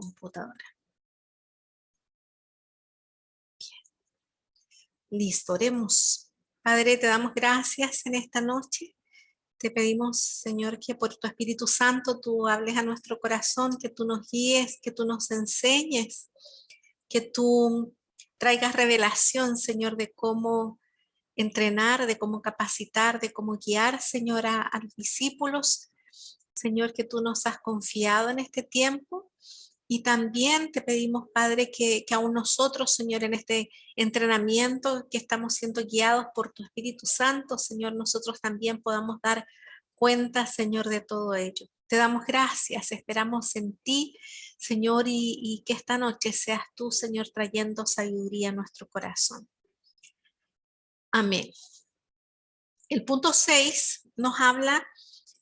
computadora. Listo, oremos. Padre, te damos gracias en esta noche. Te pedimos, Señor, que por tu Espíritu Santo tú hables a nuestro corazón, que tú nos guíes, que tú nos enseñes, que tú traigas revelación, Señor, de cómo entrenar, de cómo capacitar, de cómo guiar, Señor, a los discípulos. Señor, que tú nos has confiado en este tiempo. Y también te pedimos, Padre, que aún nosotros, Señor, en este entrenamiento que estamos siendo guiados por tu Espíritu Santo, Señor, nosotros también podamos dar cuenta, Señor, de todo ello. Te damos gracias, esperamos en ti, Señor, y que esta noche seas tú, Señor, trayendo sabiduría a nuestro corazón. Amén. El punto 6 nos habla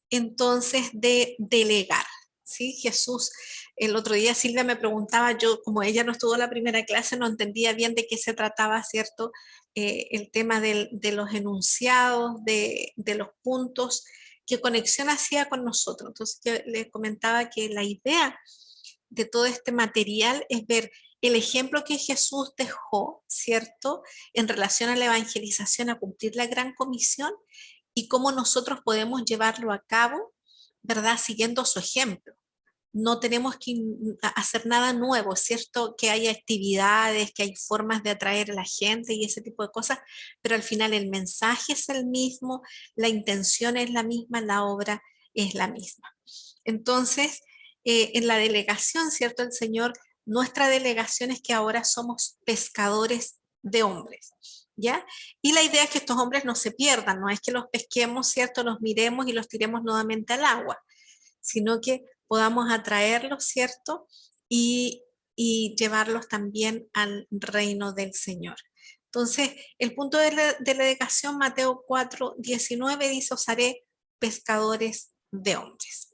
entonces de delegar. ¿Sí? Jesús, el otro día Silvia me preguntaba, yo como ella no estuvo en la primera clase, no entendía bien de qué se trataba, ¿cierto? El tema de los enunciados, de los puntos, qué conexión hacía con nosotros. Entonces yo le comentaba que la idea de todo este material es ver el ejemplo que Jesús dejó, ¿cierto? En relación a la evangelización, a cumplir la gran comisión y cómo nosotros podemos llevarlo a cabo, ¿verdad? Siguiendo su ejemplo. No tenemos que hacer nada nuevo, ¿cierto? Que hay actividades, que hay formas de atraer a la gente y ese tipo de cosas, pero al final el mensaje es el mismo, la intención es la misma, la obra es la misma. Entonces, en la delegación, ¿cierto? El Señor, nuestra delegación es que ahora somos pescadores de hombres, ¿ya? Y la idea es que estos hombres no se pierdan, no es que los pesquemos, ¿cierto? Los miremos y los tiremos nuevamente al agua, sino que podamos atraerlos, ¿cierto? Y llevarlos también al reino del Señor. Entonces, el punto de la delegación, Mateo 4:19, dice, os haré pescadores de hombres.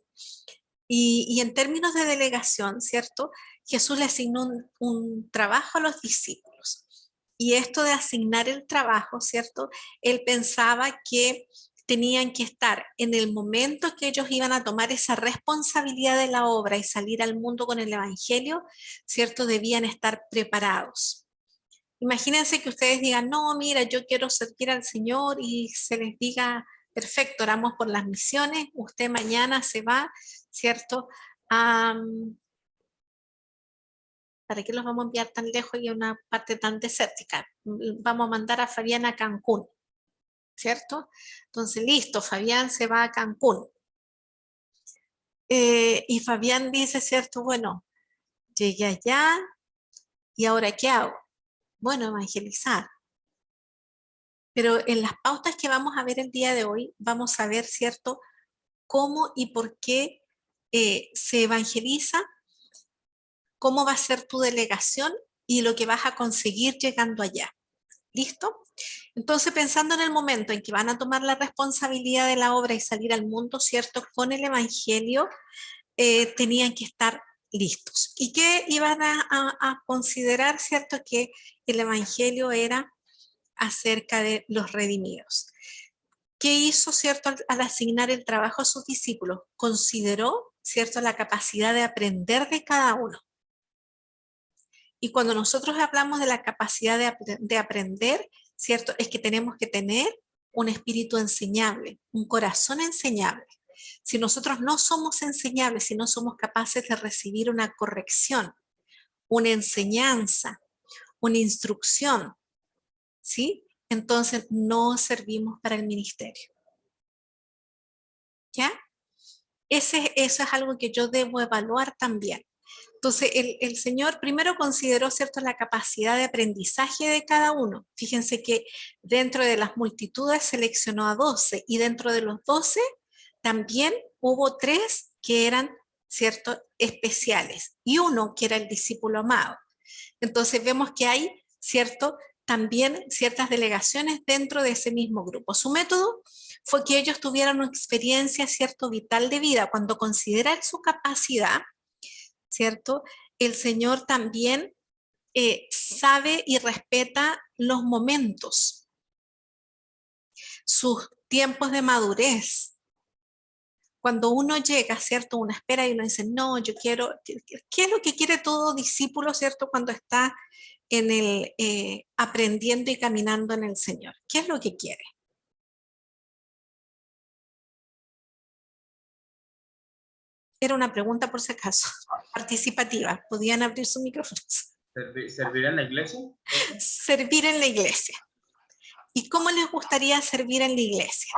Y en términos de delegación, ¿cierto? Jesús le asignó un trabajo a los discípulos. Y esto de asignar el trabajo, ¿cierto? Él pensaba que tenían que estar en el momento que ellos iban a tomar esa responsabilidad de la obra y salir al mundo con el Evangelio, ¿cierto? Debían estar preparados. Imagínense que ustedes digan, no, mira, yo quiero servir al Señor y se les diga, perfecto, oramos por las misiones, usted mañana se va, ¿cierto? ¿Para qué los vamos a enviar tan lejos y a una parte tan desértica? Vamos a mandar a Fabián a Cancún, ¿cierto? Entonces, listo, Fabián se va a Cancún. Y Fabián dice, ¿cierto? Bueno, llegué allá y ahora ¿qué hago? Bueno, evangelizar. Pero en las pautas que vamos a ver el día de hoy, vamos a ver, ¿cierto?, cómo y por qué se evangeliza, cómo va a ser tu delegación y lo que vas a conseguir llegando allá. ¿Listo? Entonces, pensando en el momento en que van a tomar la responsabilidad de la obra y salir al mundo, ¿cierto?, con el Evangelio, tenían que estar listos. ¿Y qué iban a considerar, ¿cierto?, que el Evangelio era acerca de los redimidos. ¿Qué hizo, cierto, al asignar el trabajo a sus discípulos? Consideró, cierto, la capacidad de aprender de cada uno. Y cuando nosotros hablamos de la capacidad de aprender, cierto, es que tenemos que tener un espíritu enseñable, un corazón enseñable. Si nosotros no somos enseñables, si no somos capaces de recibir una corrección, una enseñanza, una instrucción, ¿sí? Entonces no servimos para el ministerio. ¿Ya? Eso es algo que yo debo evaluar también. Entonces, el Señor primero consideró, ¿cierto?, la capacidad de aprendizaje de cada uno. Fíjense que dentro de las multitudes seleccionó a 12 y dentro de los 12 también hubo 3 que eran, ¿cierto?, especiales y uno que era el discípulo amado. Entonces vemos que hay, ¿cierto?, también ciertas delegaciones dentro de ese mismo grupo. Su método fue que ellos tuvieran una experiencia, ¿cierto?, vital de vida. Cuando considera su capacidad, ¿cierto?, el Señor también sabe y respeta los momentos, sus tiempos de madurez. cuando uno llega, ¿cierto? Uno espera y uno dice, no, yo quiero, ¿qué es lo que quiere todo discípulo, ¿cierto? Cuando está en el aprendiendo y caminando en el Señor. ¿Qué es lo que quiere? Era una pregunta por si acaso, participativa. Podían abrir sus micrófonos. ¿Servir en la iglesia? Servir en la iglesia. ¿Y cómo les gustaría servir en la iglesia?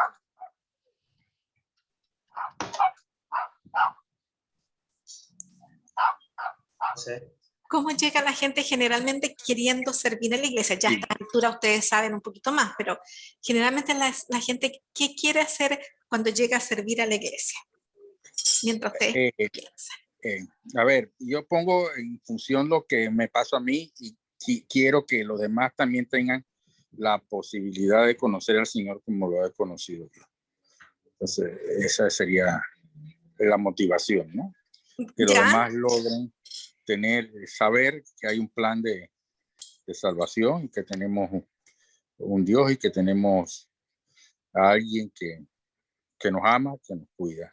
Sí. ¿Cómo llega la gente generalmente queriendo servir en la iglesia? Ya a esta altura ustedes saben un poquito más, pero generalmente la gente, ¿qué quiere hacer cuando llega a servir a la iglesia? Mientras ustedes piensan. A ver, yo pongo en función lo que me pasa a mí y quiero que los demás también tengan la posibilidad de conocer al Señor como lo he conocido yo. Entonces, esa sería la motivación, ¿no? Que los demás logren saber que hay un plan de salvación y que tenemos un Dios y que tenemos a alguien que nos ama, que nos cuida.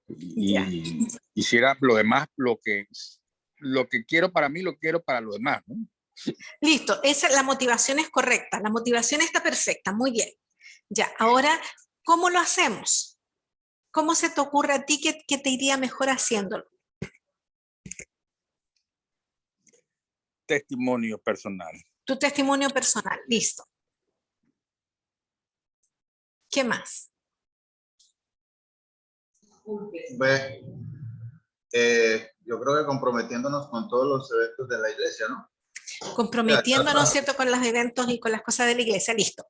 Y quisiera lo demás, lo que quiero para mí, lo quiero para los demás, ¿no? Listo, la motivación es correcta, la motivación está perfecta, muy bien. Ya, ahora, ¿cómo lo hacemos? ¿Cómo se te ocurre a ti que te iría mejor haciéndolo? Testimonio personal. Tu testimonio personal, listo. ¿Qué más? Yo creo que comprometiéndonos con todos los eventos de la iglesia, ¿no? Comprometiéndonos, ¿cierto?, con los eventos y con las cosas de la iglesia, listo.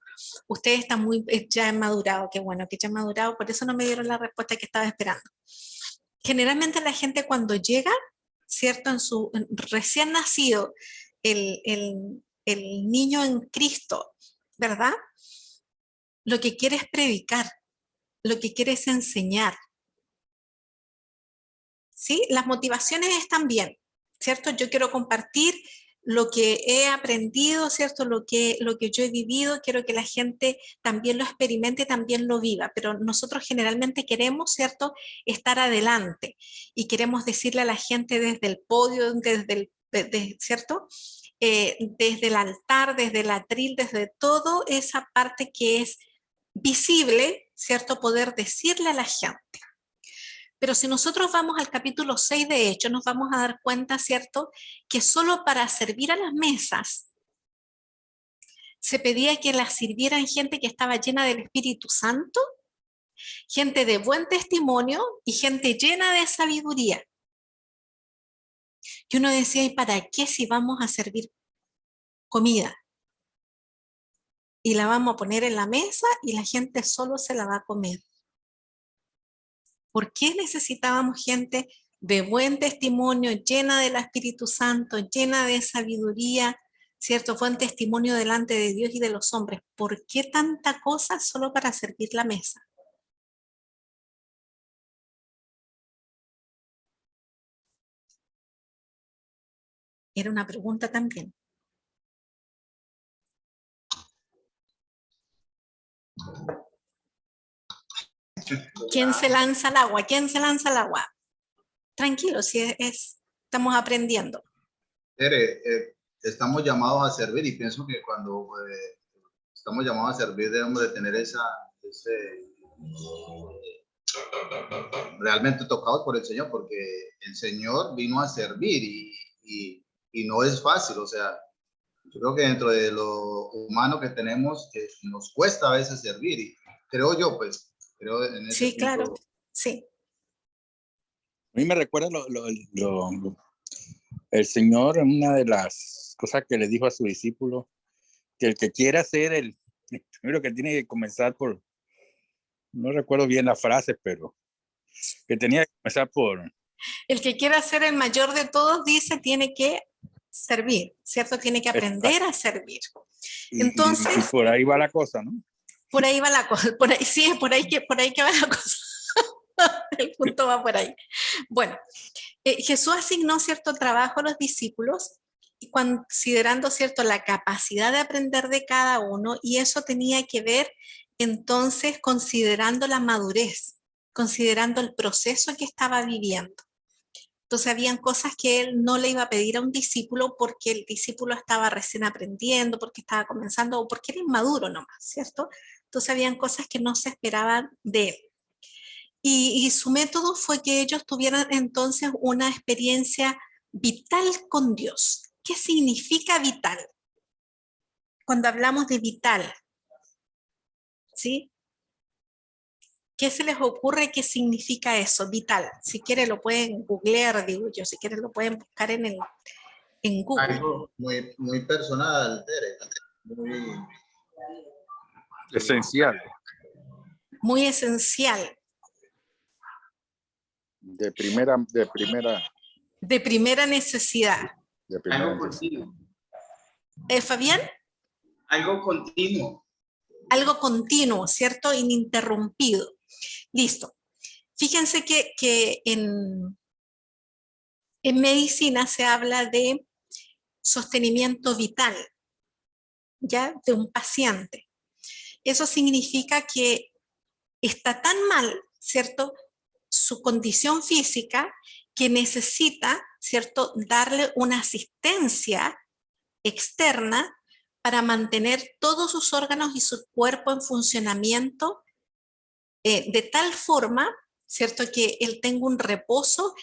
Ustedes están ya han madurado, qué bueno que ya han madurado, por eso no me dieron la respuesta que estaba esperando. Generalmente la gente cuando llega, ¿cierto?, recién nacido, el niño en Cristo, ¿verdad? Lo que quiere es predicar, lo que quiere es enseñar. ¿Sí? Las motivaciones están bien, ¿cierto? Yo quiero compartir lo que he aprendido, ¿cierto? Lo que yo he vivido, quiero que la gente también lo experimente, también lo viva, pero nosotros generalmente queremos, ¿cierto?, estar adelante y queremos decirle a la gente desde el podio, ¿cierto?, desde el altar, desde el atril, desde toda esa parte que es visible, ¿cierto?, poder decirle a la gente. Pero si nosotros vamos al capítulo 6 de Hechos, nos vamos a dar cuenta, ¿cierto?, que solo para servir a las mesas se pedía que las sirvieran gente que estaba llena del Espíritu Santo, gente de buen testimonio y gente llena de sabiduría. Y uno decía, ¿y para qué si vamos a servir comida? Y la vamos a poner en la mesa y la gente solo se la va a comer. ¿Por qué necesitábamos gente de buen testimonio, llena del Espíritu Santo, llena de sabiduría, ¿cierto? Buen testimonio delante de Dios y de los hombres. ¿Por qué tanta cosa solo para servir la mesa? Era una pregunta también. ¿Quién se lanza al agua? ¿Quién se lanza al agua? Tranquilo, si estamos aprendiendo. Estamos llamados a servir y pienso que cuando estamos llamados a servir debemos de tener realmente tocados por el Señor, porque el Señor vino a servir y no es fácil, o sea, yo creo que dentro de lo humano que tenemos, que nos cuesta a veces servir, y creo yo, pues, creo en ese Sí, punto. claro, sí. A mí me recuerda el Señor, una de las cosas que le dijo a su discípulo, que el que quiera ser el primero que tiene que comenzar por, no recuerdo bien la frase, pero que tenía que comenzar por... El que quiera ser el mayor de todos, dice, tiene que servir, ¿cierto? Tiene que aprender a servir. Entonces, y por ahí va la cosa, ¿no? Por ahí va la cosa, por ahí, sí, por ahí que va la cosa. El punto va por ahí. Bueno, Jesús asignó cierto trabajo a los discípulos, y considerando cierto la capacidad de aprender de cada uno, y eso tenía que ver entonces considerando la madurez, considerando el proceso que estaba viviendo. Entonces habían cosas que él no le iba a pedir a un discípulo porque el discípulo estaba recién aprendiendo, porque estaba comenzando o porque era inmaduro nomás, ¿cierto? Entonces habían cosas que no se esperaban de él. Y su método fue que ellos tuvieran entonces una experiencia vital con Dios. ¿Qué significa vital? Cuando hablamos de vital, ¿sí? ¿Qué se les ocurre que significa eso, vital? Si quieren lo pueden googlear, digo yo, si quieren lo pueden buscar en Google. Algo muy, muy personal, Tere. Muy Esencial. Muy esencial. De primera De primera necesidad. algo continuo. Fabián, Algo continuo. algo continuo, ¿cierto? Ininterrumpido. Listo. Fíjense que en medicina se habla de sostenimiento vital, ¿ya? De un paciente. Eso significa que está tan mal, ¿cierto? Su condición física que necesita, ¿cierto? Darle una asistencia externa para mantener todos sus órganos y su cuerpo en funcionamiento de tal forma, ¿cierto? Que él tenga un reposo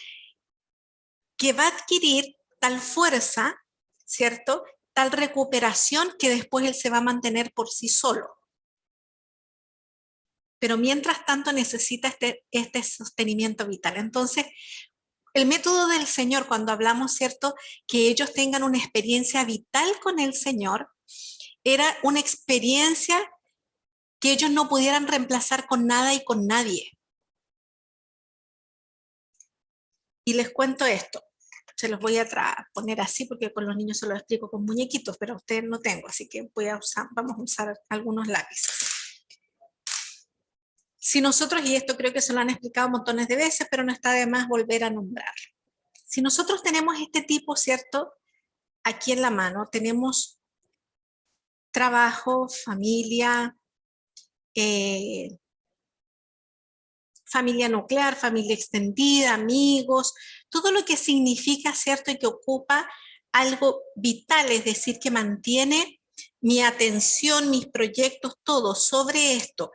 que va a adquirir tal fuerza, ¿cierto? Tal recuperación que después él se va a mantener por sí solo. Pero mientras tanto necesita este sostenimiento vital. Entonces, el método del Señor, cuando hablamos, ¿cierto? Que ellos tengan una experiencia vital con el Señor, era una experiencia que ellos no pudieran reemplazar con nada y con nadie. Y les cuento esto. Se los voy a poner así porque con los niños se los explico con muñequitos, pero a ustedes no tengo, así que vamos a usar algunos lápices. Si nosotros, y esto creo que se lo han explicado montones de veces, pero no está de más volver a nombrarlo. Si nosotros tenemos este tipo, ¿cierto? Aquí en la mano, tenemos trabajo, familia, familia nuclear, familia extendida, amigos, todo lo que significa, ¿cierto? Y que ocupa algo vital, es decir, que mantiene mi atención, mis proyectos, todo sobre esto,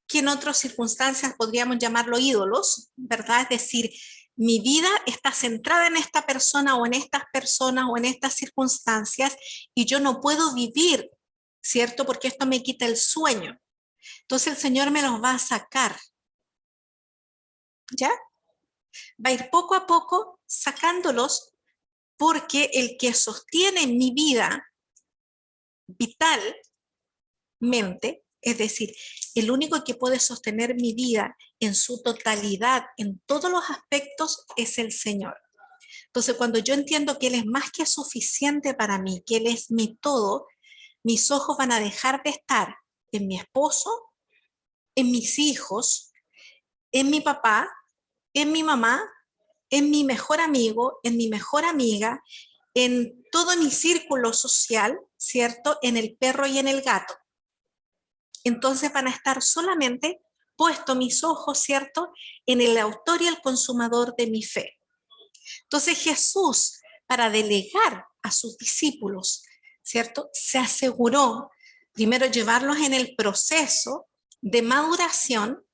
que en otras circunstancias podríamos llamarlo ídolos, ¿verdad? Es decir, mi vida está centrada en esta persona o en estas personas o en estas circunstancias y yo no puedo vivir, ¿cierto? Porque esto me quita el sueño. Entonces el Señor me los va a sacar. ¿Ya? Va a ir poco a poco sacándolos porque el que sostiene mi vida vitalmente, es decir, el único que puede sostener mi vida en su totalidad, en todos los aspectos, es el Señor. Entonces, cuando yo entiendo que Él es más que suficiente para mí, que Él es mi todo, mis ojos van a dejar de estar en mi esposo, en mis hijos, en mi papá, en mi mamá, en mi mejor amigo, en mi mejor amiga, en todo mi círculo social, ¿cierto? En el perro y en el gato. Entonces van a estar solamente puestos mis ojos, ¿cierto? En el autor y el consumador de mi fe. Entonces Jesús, para delegar a sus discípulos, ¿cierto? Se aseguró primero llevarlos en el proceso de maduración,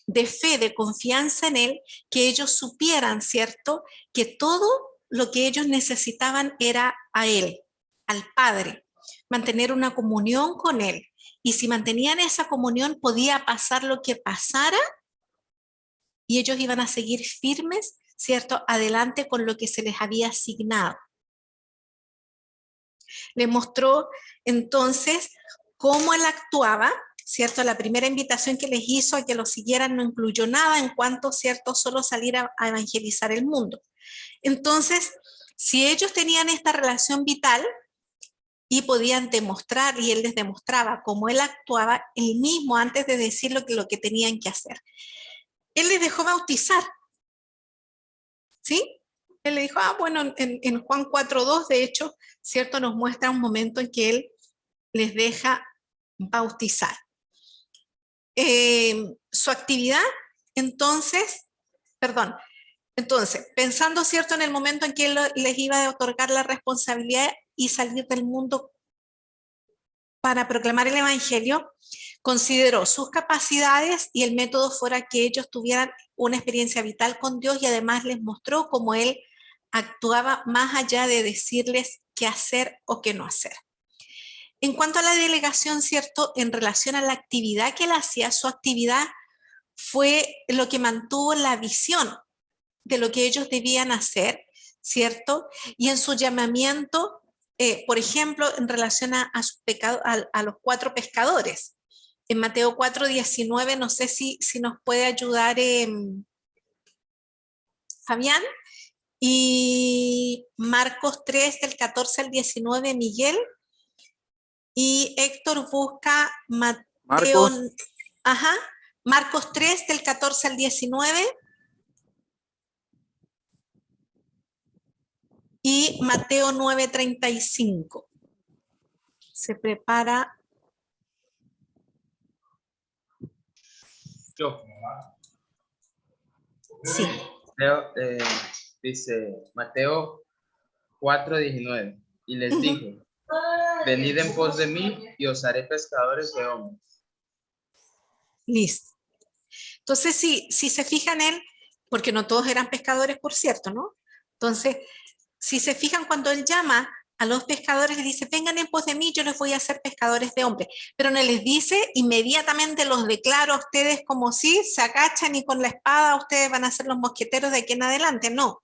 de fe, de confianza en Él, que ellos supieran, ¿cierto? Que todo lo que ellos necesitaban era a Él, al Padre, mantener una comunión con Él. Y si mantenían esa comunión, podía pasar lo que pasara y ellos iban a seguir firmes, ¿cierto? Adelante con lo que se les había asignado. Le mostró entonces cómo Él actuaba, ¿cierto? La primera invitación que les hizo a que lo siguieran no incluyó nada en cuanto, ¿cierto? Solo salir a evangelizar el mundo. Entonces, si ellos tenían esta relación vital y podían demostrar, y Él les demostraba cómo Él actuaba, Él mismo antes de decir lo que tenían que hacer. Él les dejó bautizar, ¿sí? Él le dijo, bueno, en Juan 4:2, de hecho, ¿cierto? Nos muestra un momento en que Él les deja bautizar. Su actividad Entonces, perdón, entonces, pensando, ¿cierto?, en el momento en que él les iba a otorgar la responsabilidad y salir del mundo para proclamar el evangelio, consideró sus capacidades y el método fuera que ellos tuvieran una experiencia vital con Dios, y además les mostró cómo él actuaba más allá de decirles qué hacer o qué no hacer. En cuanto a la delegación, ¿cierto?, en relación a la actividad que él hacía, su actividad fue lo que mantuvo la visión de lo que ellos debían hacer, ¿cierto? Y en su llamamiento, por ejemplo, en relación a su pecado, a los 4 pescadores. En Mateo 4:19, no sé si nos puede ayudar Fabián, y Marcos 3 del 14 al 19, Miguel, y Héctor busca Mateo, Marcos, ajá, Marcos 3 del 14 al 19, y Mateo 9:35. Se prepara. Yo. Sí. Dice Mateo 4:19, y les dijo: venid en pos de mí y os haré pescadores de hombres. Listo. Entonces, si se fijan porque no todos eran pescadores, por cierto, ¿no? Entonces, si se fijan, cuando él llama a los pescadores, les dice: vengan en pos de mí, yo les voy a hacer pescadores de hombres. Pero no les dice inmediatamente, los declaro a ustedes como si se agachan y con la espada ustedes van a ser los mosqueteros de aquí en adelante. No.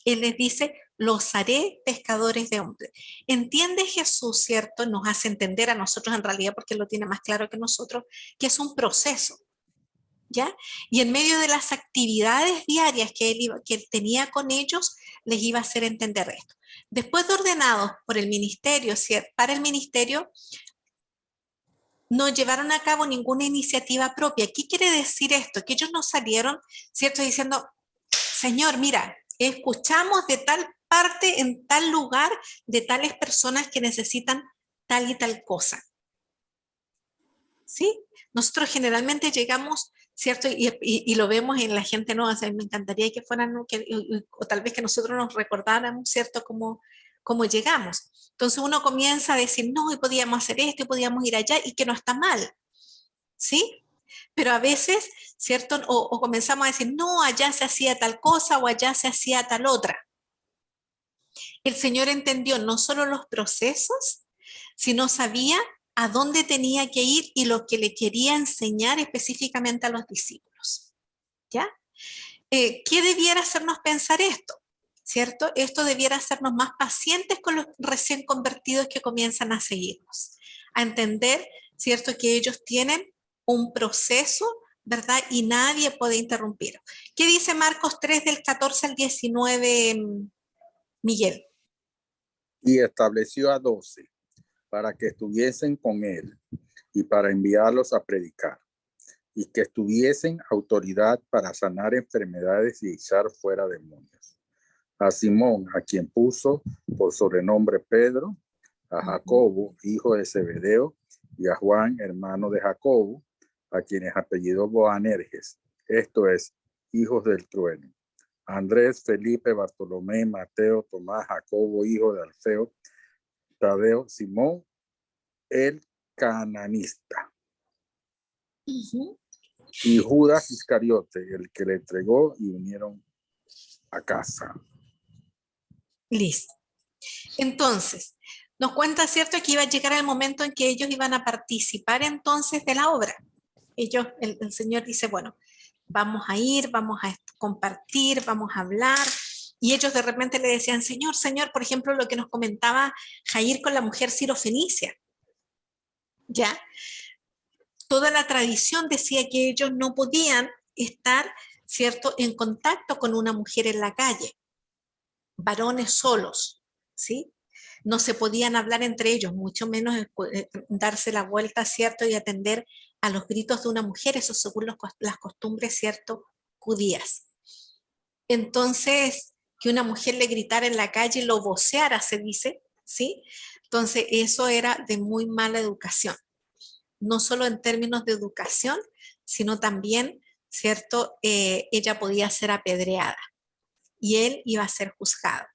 Él les dice: los haré pescadores de hombres. ¿Entiende Jesús, cierto? Nos hace entender a nosotros, en realidad, porque lo tiene más claro que nosotros, que es un proceso, ¿ya? Y en medio de las actividades diarias que él tenía con ellos, les iba a hacer entender esto. Después de ordenados por el ministerio, ¿cierto?, para el ministerio, no llevaron a cabo ninguna iniciativa propia. ¿Qué quiere decir esto? Que ellos no salieron, ¿cierto?, diciendo: Señor, mira, escuchamos de tal parte, en tal lugar, de tales personas que necesitan tal y tal cosa. ¿Sí? Nosotros generalmente llegamos, ¿cierto? Y lo vemos en la gente, ¿no? O sea, me encantaría que fueran, o tal vez que nosotros nos recordáramos, ¿cierto?, cómo llegamos. Entonces uno comienza a decir: no, y podíamos hacer esto, y podíamos ir allá, y que no está mal, ¿sí? Pero a veces, ¿cierto? O comenzamos a decir: no, allá se hacía tal cosa o allá se hacía tal otra. El Señor entendió no solo los procesos, sino sabía a dónde tenía que ir y lo que le quería enseñar específicamente a los discípulos. ¿Ya? ¿Qué debiera hacernos pensar esto? ¿Cierto? Esto debiera hacernos más pacientes con los recién convertidos que comienzan a seguirnos, a entender, ¿cierto?, que ellos tienen un proceso, ¿verdad? Y nadie puede interrumpir. ¿Qué dice Marcos 3 del 14 al 19, Miguel? y estableció a 12 para que estuviesen con él y para enviarlos a predicar, y que tuviesen autoridad para sanar enfermedades y echar fuera demonios. A Simón, a quien puso por sobrenombre Pedro, a Jacobo, hijo de Zebedeo, y a Juan, hermano de Jacobo, a quienes apellidó Boanerges, esto es, hijos del trueno. Andrés, Felipe, Bartolomé, Mateo, Tomás, Jacobo, hijo de Alfeo, Tadeo, Simón, el cananista. Y Judas Iscariote, el que le entregó, y vinieron a casa. Listo. Entonces, nos cuenta, ¿cierto?, que iba a llegar el momento en que ellos iban a participar entonces de la obra. Ellos, el Señor dice: bueno, vamos a ir, vamos a compartir, vamos a hablar. Y ellos de repente le decían: Señor, Señor, por ejemplo, lo que nos comentaba Jair con la mujer sirofenicia. ¿Ya? Toda la tradición decía que ellos no podían estar, ¿cierto?, en contacto con una mujer en la calle, varones solos, ¿sí? No se podían hablar entre ellos, mucho menos darse la vuelta, ¿cierto?, y atender a los gritos de una mujer, eso según las costumbres, ¿cierto?, judías. Entonces, que una mujer le gritara en la calle, lo voceara, se dice, ¿sí? Entonces, eso era de muy mala educación. No solo en términos de educación, sino también, ¿cierto? Ella podía ser apedreada y él iba a ser juzgado.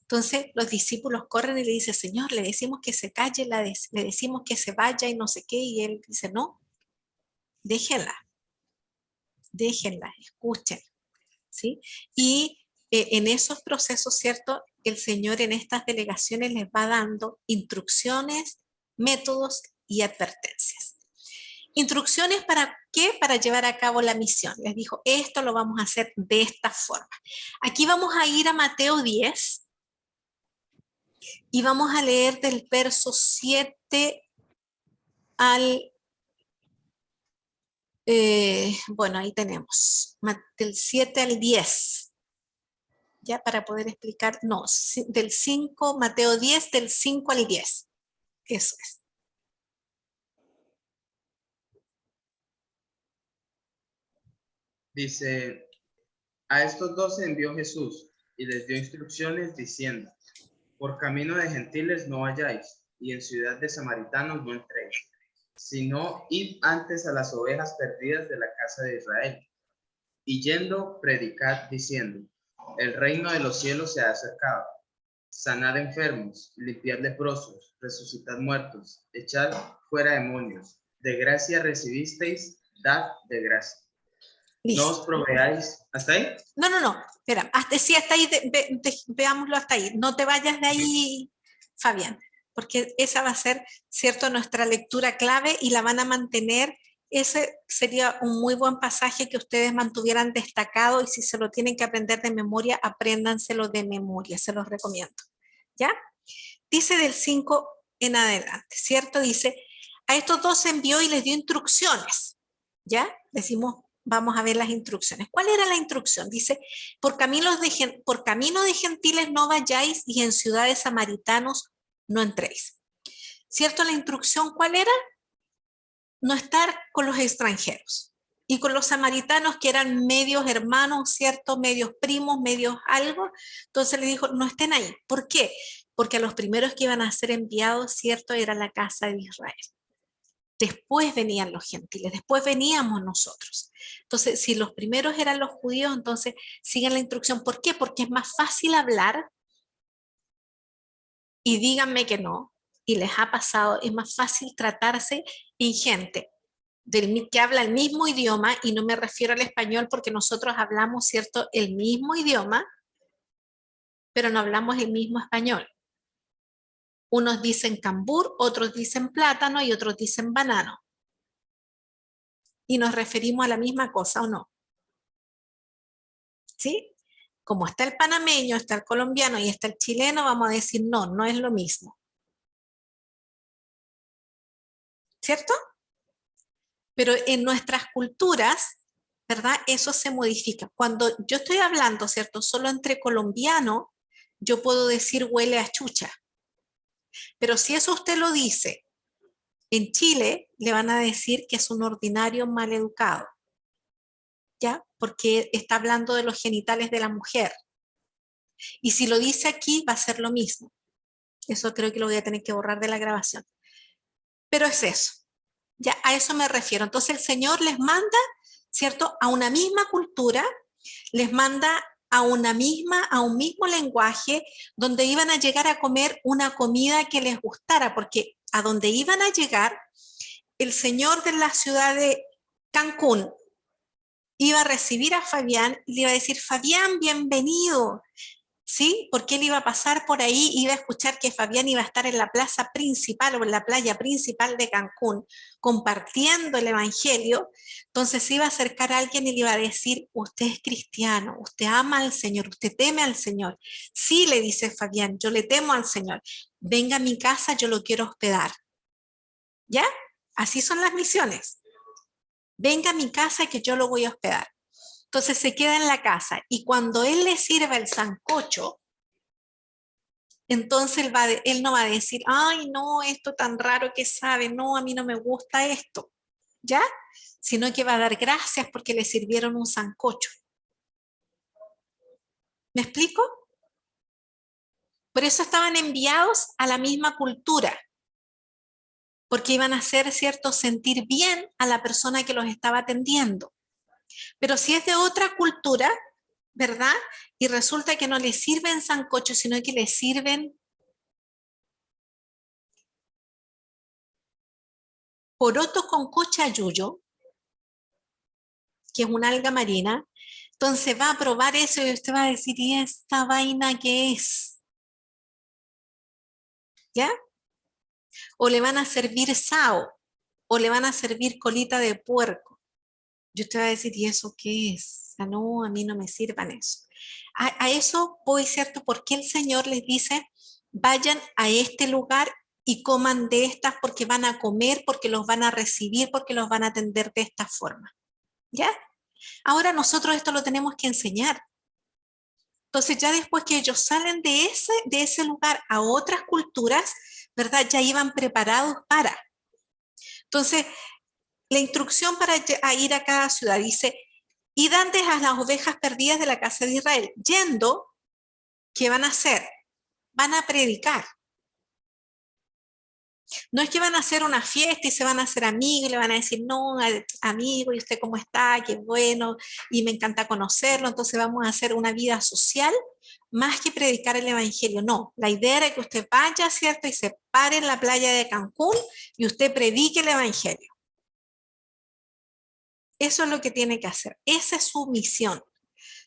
Entonces los discípulos corren y le dicen, Señor, le decimos que se calle, le decimos que se vaya y no sé qué, y él dice, no, déjenla, escuchen, ¿sí? Y en esos procesos, ¿cierto? El Señor en estas delegaciones les va dando instrucciones, métodos y advertencias. Instrucciones para qué, para llevar a cabo la misión. Les dijo, esto lo vamos a hacer de esta forma. Aquí vamos a ir a Mateo 10 y vamos a leer del verso 7 al... bueno, ahí tenemos, del 7 al 10. Ya para poder explicar, no, del 5, Mateo 10, del 5 al 10. Eso es. Dice, a estos 12 envió Jesús y les dio instrucciones diciendo, por camino de gentiles no vayáis, y en ciudad de samaritanos no entréis, sino id antes a las ovejas perdidas de la casa de Israel. Y yendo, predicad diciendo, el reino de los cielos se ha acercado. Sanad enfermos, limpiad leprosos, resucitad muertos, echad fuera demonios. De gracia recibisteis, dad de gracia. Listo. No os proveáis. ¿Hasta ahí? No, espera, hasta ahí, veámoslo hasta ahí. No te vayas de ahí, Fabián, porque esa va a ser, cierto, nuestra lectura clave y la van a mantener. Ese sería un muy buen pasaje que ustedes mantuvieran destacado y si se lo tienen que aprender de memoria, apréndanselo de memoria, se los recomiendo. ¿Ya? Dice del 5 en adelante, ¿cierto? Dice, a estos 2 envió y les dio instrucciones. ¿Ya? Decimos, vamos a ver las instrucciones. ¿Cuál era la instrucción? Dice, por camino de gentiles no vayáis y en ciudades samaritanos no entréis. ¿Cierto? La instrucción, ¿cuál era? No estar con los extranjeros y con los samaritanos que eran medios hermanos, ¿cierto? Medios primos, medios algo. Entonces le dijo, no estén ahí. ¿Por qué? Porque a los primeros que iban a ser enviados, ¿cierto? Era la casa de Israel. Después venían los gentiles, después veníamos nosotros. Entonces, si los primeros eran los judíos, entonces sigan la instrucción. ¿Por qué? Porque es más fácil hablar, y díganme que no, y les ha pasado, es más fácil tratarse en gente que habla el mismo idioma, y no me refiero al español porque nosotros hablamos, ¿cierto?, el mismo idioma, pero no hablamos el mismo español. Unos dicen cambur, otros dicen plátano y otros dicen banano. Y nos referimos a la misma cosa, ¿o no? ¿Sí? Como está el panameño, está el colombiano y está el chileno, vamos a decir no, no es lo mismo. ¿Cierto? Pero en nuestras culturas, ¿verdad? Eso se modifica. Cuando yo estoy hablando, ¿cierto? Solo entre colombianos, yo puedo decir huele a chucha. Pero si eso usted lo dice en Chile, le van a decir que es un ordinario maleducado. ¿Ya? Porque está hablando de los genitales de la mujer. Y si lo dice aquí, va a ser lo mismo. Eso creo que lo voy a tener que borrar de la grabación. Pero es eso. Ya a eso me refiero. Entonces el Señor les manda, ¿cierto?, a una misma cultura, les manda a un mismo lenguaje, donde iban a llegar a comer una comida que les gustara, porque a donde iban a llegar, el Señor de la ciudad de Cancún iba a recibir a Fabián y le iba a decir, Fabián, bienvenido. ¿Sí? Porque él iba a pasar por ahí, iba a escuchar que Fabián iba a estar en la plaza principal o en la playa principal de Cancún compartiendo el evangelio. Entonces se iba a acercar a alguien y le iba a decir, usted es cristiano, usted ama al Señor, usted teme al Señor. Sí, le dice Fabián, yo le temo al Señor. Venga a mi casa, yo lo quiero hospedar. ¿Ya? Así son las misiones. Venga a mi casa que yo lo voy a hospedar. Entonces se queda en la casa y cuando él le sirva el sancocho, entonces él no va a decir, ay, no, esto tan raro que sabe, no, a mí no me gusta esto, ¿ya? Sino que va a dar gracias porque le sirvieron un sancocho. ¿Me explico? Por eso estaban enviados a la misma cultura, porque iban a hacer, ¿cierto?, sentir bien a la persona que los estaba atendiendo. Pero si es de otra cultura, ¿verdad? Y resulta que no le sirven sancocho, sino que le sirven porotos con cochayuyo, que es una alga marina. Entonces va a probar eso y usted va a decir, ¿y esta vaina qué es? ¿Ya? O le van a servir sao, o le van a servir colita de puerco. Y usted va a decir, ¿y eso qué es? Ah, no, a mí no me sirvan eso. A eso voy, ¿cierto? Porque el Señor les dice, vayan a este lugar y coman de estas porque van a comer, porque los van a recibir, porque los van a atender de esta forma. ¿Ya? Ahora nosotros esto lo tenemos que enseñar. Entonces ya después que ellos salen de ese lugar a otras culturas, ¿verdad? Ya iban preparados para. Entonces, la instrucción para ir a cada ciudad dice, id antes a las ovejas perdidas de la casa de Israel. Yendo, ¿qué van a hacer? Van a predicar. No es que van a hacer una fiesta y se van a hacer amigos y le van a decir, no, amigo, ¿y usted cómo está? Qué bueno, y me encanta conocerlo, entonces vamos a hacer una vida social más que predicar el evangelio. No, la idea era que usted vaya, ¿cierto? Y se pare en la playa de Cancún y usted predique el evangelio. Eso es lo que tiene que hacer. Esa es su misión.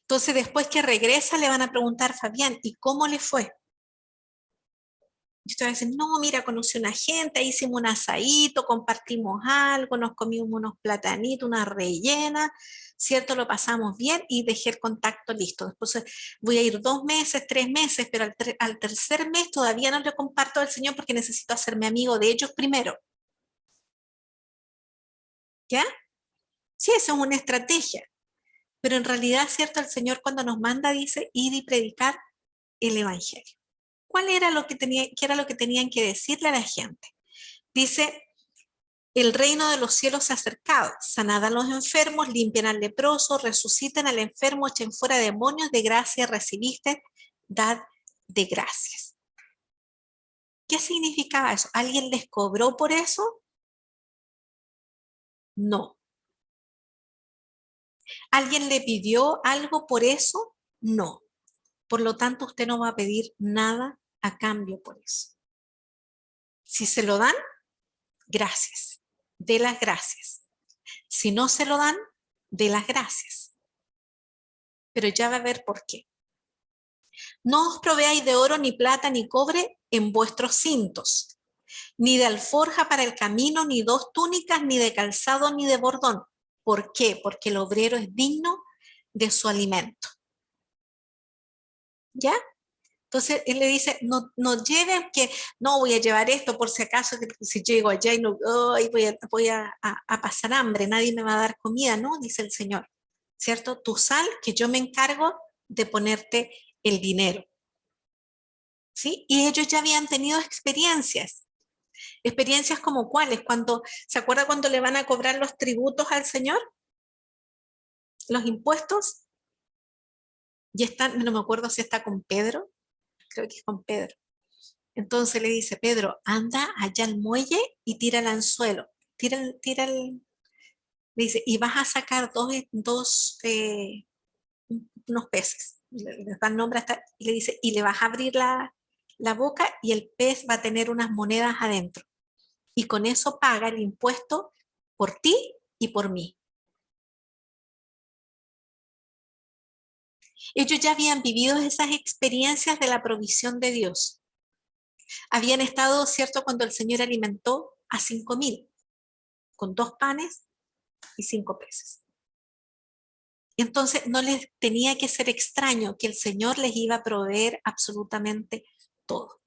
Entonces, después que regresa, le van a preguntar, Fabián, ¿y cómo le fue? Y usted va a decir, no, mira, conocí una gente, hicimos un asadito, compartimos algo, nos comimos unos platanitos, una rellena, ¿cierto? Lo pasamos bien y dejé el contacto listo. Después voy a ir 2 meses, 3 meses, pero al tercer mes todavía no le comparto al Señor porque necesito hacerme amigo de ellos primero. ¿Ya? Sí, eso es una estrategia. Pero en realidad, ¿cierto? El Señor cuando nos manda dice, ir y predicar el Evangelio. ¿Qué era lo que tenían que decirle a la gente? Dice, el reino de los cielos se ha acercado, sanad a los enfermos, limpian al leproso, resuciten al enfermo, echen fuera demonios, de gracia recibiste, dad de gracias. ¿Qué significaba eso? ¿Alguien les cobró por eso? No. ¿Alguien le pidió algo por eso? No. Por lo tanto, usted no va a pedir nada a cambio por eso. Si se lo dan, gracias. De las gracias. Si no se lo dan, de las gracias. Pero ya va a ver por qué. No os proveáis de oro, ni plata, ni cobre en vuestros cintos, ni de alforja para el camino, ni 2 túnicas, ni de calzado, ni de bordón. ¿Por qué? Porque el obrero es digno de su alimento. ¿Ya? Entonces él le dice, no lleven que, no voy a llevar esto por si acaso, que si llego allá y no, voy a pasar hambre, nadie me va a dar comida, ¿no? Dice el Señor, ¿cierto? Tú sal, que yo me encargo de ponerte el dinero. ¿Sí? Y ellos ya habían tenido experiencias. ¿Experiencias como cuáles? ¿Se acuerda cuando le van a cobrar los tributos al Señor? ¿Los impuestos? Y están, no me acuerdo si está con Pedro, creo que es con Pedro. Entonces le dice, Pedro, anda allá al muelle y tira el anzuelo. Le dice, y vas a sacar unos peces. Les dan nombre hasta, y le dice, y le vas a abrir la boca y el pez va a tener unas monedas adentro. Y con eso paga el impuesto por ti y por mí. Ellos ya habían vivido esas experiencias de la provisión de Dios. Habían estado, ¿cierto?, cuando el Señor alimentó a 5,000 con 2 panes y 5 peces. Entonces no les tenía que ser extraño que el Señor les iba a proveer absolutamente todo.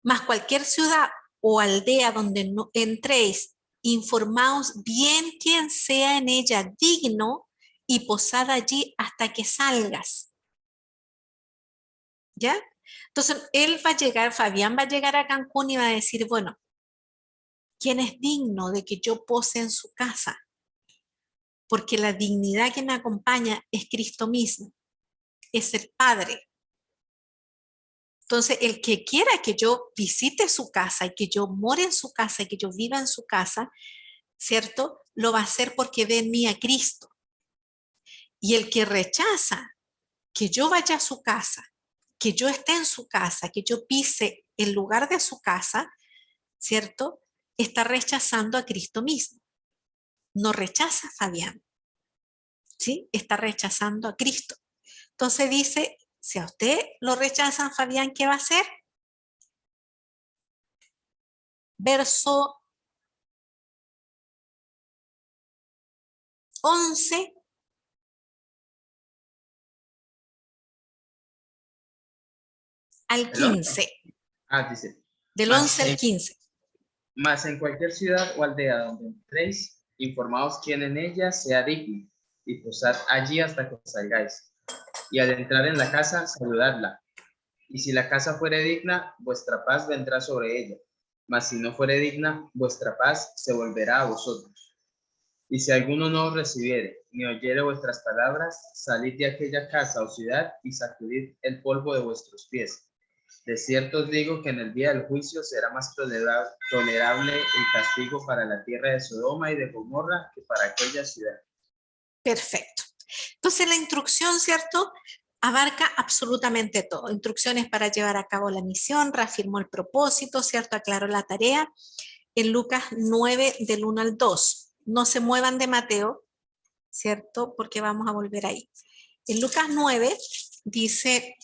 Mas cualquier ciudad o aldea donde no entréis, informaos bien quién sea en ella digno y posad allí hasta que salgas. ¿Ya? Entonces él va a llegar, Fabián va a llegar a Cancún y va a decir, bueno, ¿quién es digno de que yo pose en su casa? Porque la dignidad que me acompaña es Cristo mismo, es el Padre. Entonces, el que quiera que yo visite su casa y que yo more en su casa y que yo viva en su casa, ¿cierto? Lo va a hacer porque ve en mí a Cristo. Y el que rechaza que yo vaya a su casa, que yo esté en su casa, que yo pise el lugar de su casa, ¿cierto? Está rechazando a Cristo mismo. No rechaza a Fabián, ¿sí? Está rechazando a Cristo. Entonces dice, si a usted lo rechazan, Fabián, ¿qué va a hacer? Verso 11. Al ¿El 11? 15. Dice, Del 11 al 15. Mas en cualquier ciudad o aldea donde entréis, informaos quién en ella sea digno, y posad allí hasta que salgáis. Y al entrar en la casa, saludadla. Y si la casa fuere digna, vuestra paz vendrá sobre ella. Mas si no fuere digna, vuestra paz se volverá a vosotros. Y si alguno no os recibiere, ni oyere vuestras palabras, salid de aquella casa o ciudad y sacudid el polvo de vuestros pies. De cierto os digo que en el día del juicio será más tolerable el castigo para la tierra de Sodoma y de Gomorra que para aquella ciudad. Perfecto. Entonces la instrucción, ¿cierto? Abarca absolutamente todo. Instrucciones para llevar a cabo la misión, reafirmó el propósito, ¿cierto? Aclaró la tarea. En Lucas 9, del 1 al 2. No se muevan de Mateo, ¿cierto? Porque vamos a volver ahí. En Lucas 9 dice,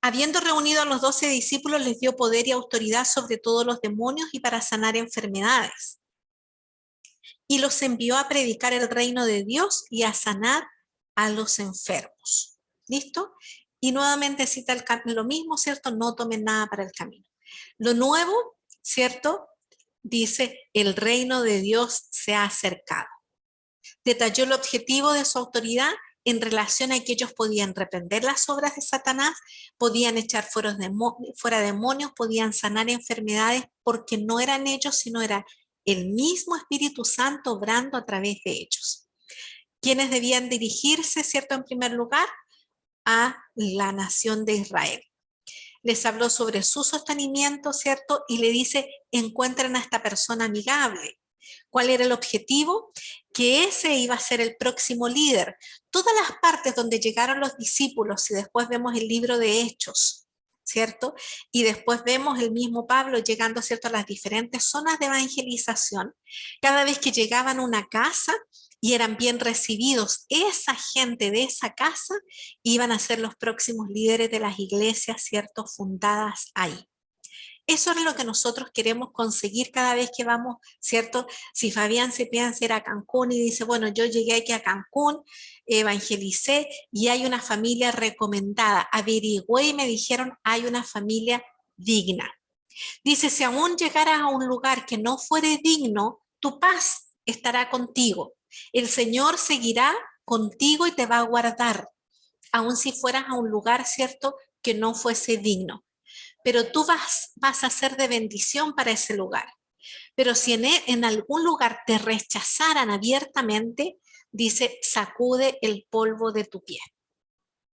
habiendo reunido a los 12 discípulos, les dio poder y autoridad sobre todos los demonios y para sanar enfermedades. Y los envió a predicar el reino de Dios y a sanar a los enfermos. ¿Listo? Y nuevamente cita lo mismo, ¿cierto? No tomen nada para el camino. Lo nuevo, ¿cierto? Dice, el reino de Dios se ha acercado. Detalló el objetivo de su autoridad en relación a que ellos podían reprender las obras de Satanás, podían echar fuera demonios, podían sanar enfermedades, porque no eran ellos, sino era el mismo Espíritu Santo obrando a través de ellos. ¿Quiénes debían dirigirse, cierto, en primer lugar? A la nación de Israel. Les habló sobre su sostenimiento, ¿cierto? Y le dice, encuentren a esta persona amigable. ¿Cuál era el objetivo? Que ese iba a ser el próximo líder. Todas las partes donde llegaron los discípulos, y después vemos el libro de Hechos, ¿cierto? Y después vemos el mismo Pablo llegando, ¿cierto?, a las diferentes zonas de evangelización. Cada vez que llegaban a una casa y eran bien recibidos, esa gente de esa casa iban a ser los próximos líderes de las iglesias, ¿cierto?, fundadas ahí. Eso es lo que nosotros queremos conseguir cada vez que vamos, ¿cierto? Si Fabián se piensa ir a Cancún y dice, bueno, yo llegué aquí a Cancún, evangelicé y hay una familia recomendada, averigüé y me dijeron, hay una familia digna. Dice, si aún llegaras a un lugar que no fuere digno, tu paz estará contigo. El Señor seguirá contigo y te va a guardar, aun si fueras a un lugar, ¿cierto?, que no fuese digno. Pero tú vas a ser de bendición para ese lugar. Pero si en algún lugar te rechazaran abiertamente, dice, sacude el polvo de tu pie.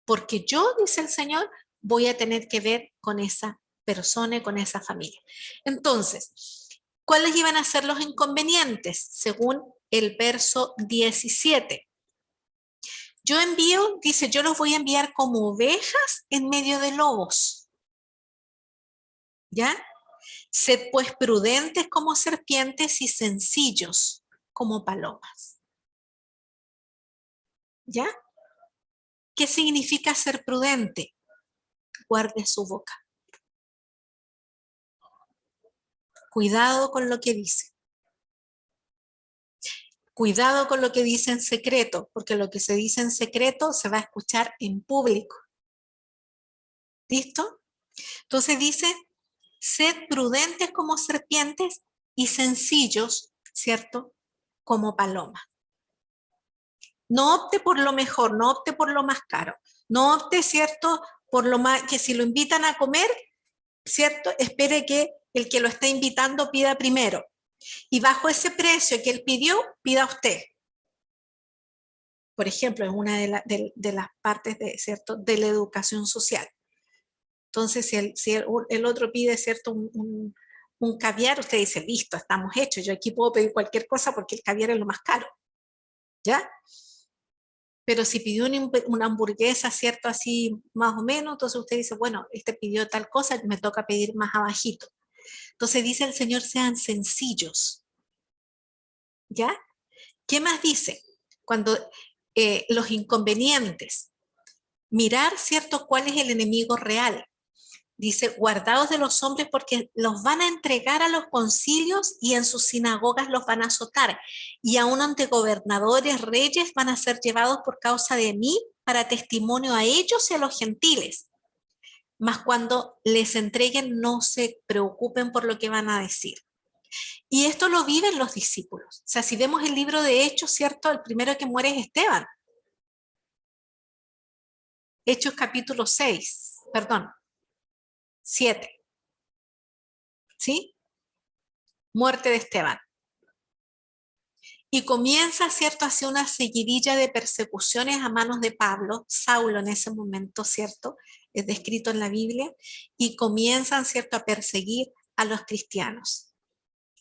Porque yo, dice el Señor, voy a tener que ver con esa persona y con esa familia. Entonces, ¿cuáles iban a ser los inconvenientes? Según el verso 17. Yo envío, dice, yo los voy a enviar como ovejas en medio de lobos. ¿Ya? Sed pues prudentes como serpientes y sencillos como palomas. ¿Ya? ¿Qué significa ser prudente? Guarde su boca. Cuidado con lo que dice. Cuidado con lo que dice en secreto, porque lo que se dice en secreto se va a escuchar en público. ¿Listo? Entonces dice, sed prudentes como serpientes y sencillos, ¿cierto?, como palomas. No opte por lo mejor, no opte por lo más caro, no opte, ¿cierto?, por lo más, que si lo invitan a comer, ¿cierto?, espere que el que lo está invitando pida primero. Y bajo ese precio que él pidió, pida usted. Por ejemplo, es una de las partes ¿cierto?, de la educación social. Entonces, si el otro pide, ¿cierto?, un caviar, usted dice, listo, estamos hechos, yo aquí puedo pedir cualquier cosa porque el caviar es lo más caro. ¿ya? Pero si pidió una hamburguesa, ¿cierto? Así más o menos, entonces usted dice, bueno, este pidió tal cosa, me toca pedir más abajito. Entonces dice el Señor, sean sencillos, ¿ya? ¿Qué más dice? Cuando los inconvenientes, mirar, ¿cierto? ¿Cuál es el enemigo real? Dice, guardaos de los hombres porque los van a entregar a los concilios y en sus sinagogas los van a azotar. Y aún ante gobernadores, reyes van a ser llevados por causa de mí para testimonio a ellos y a los gentiles. Mas cuando les entreguen, no se preocupen por lo que van a decir. Y esto lo viven los discípulos. O sea, si vemos el libro de Hechos, ¿cierto? El primero que muere es Esteban. Hechos capítulo 6, perdón, 7. ¿Sí? Muerte de Esteban. Y comienza, ¿cierto?, hacia una seguidilla de persecuciones a manos de Pablo, Saulo en ese momento, ¿cierto?, es descrito en la Biblia, y comienzan, ¿cierto?, a perseguir a los cristianos.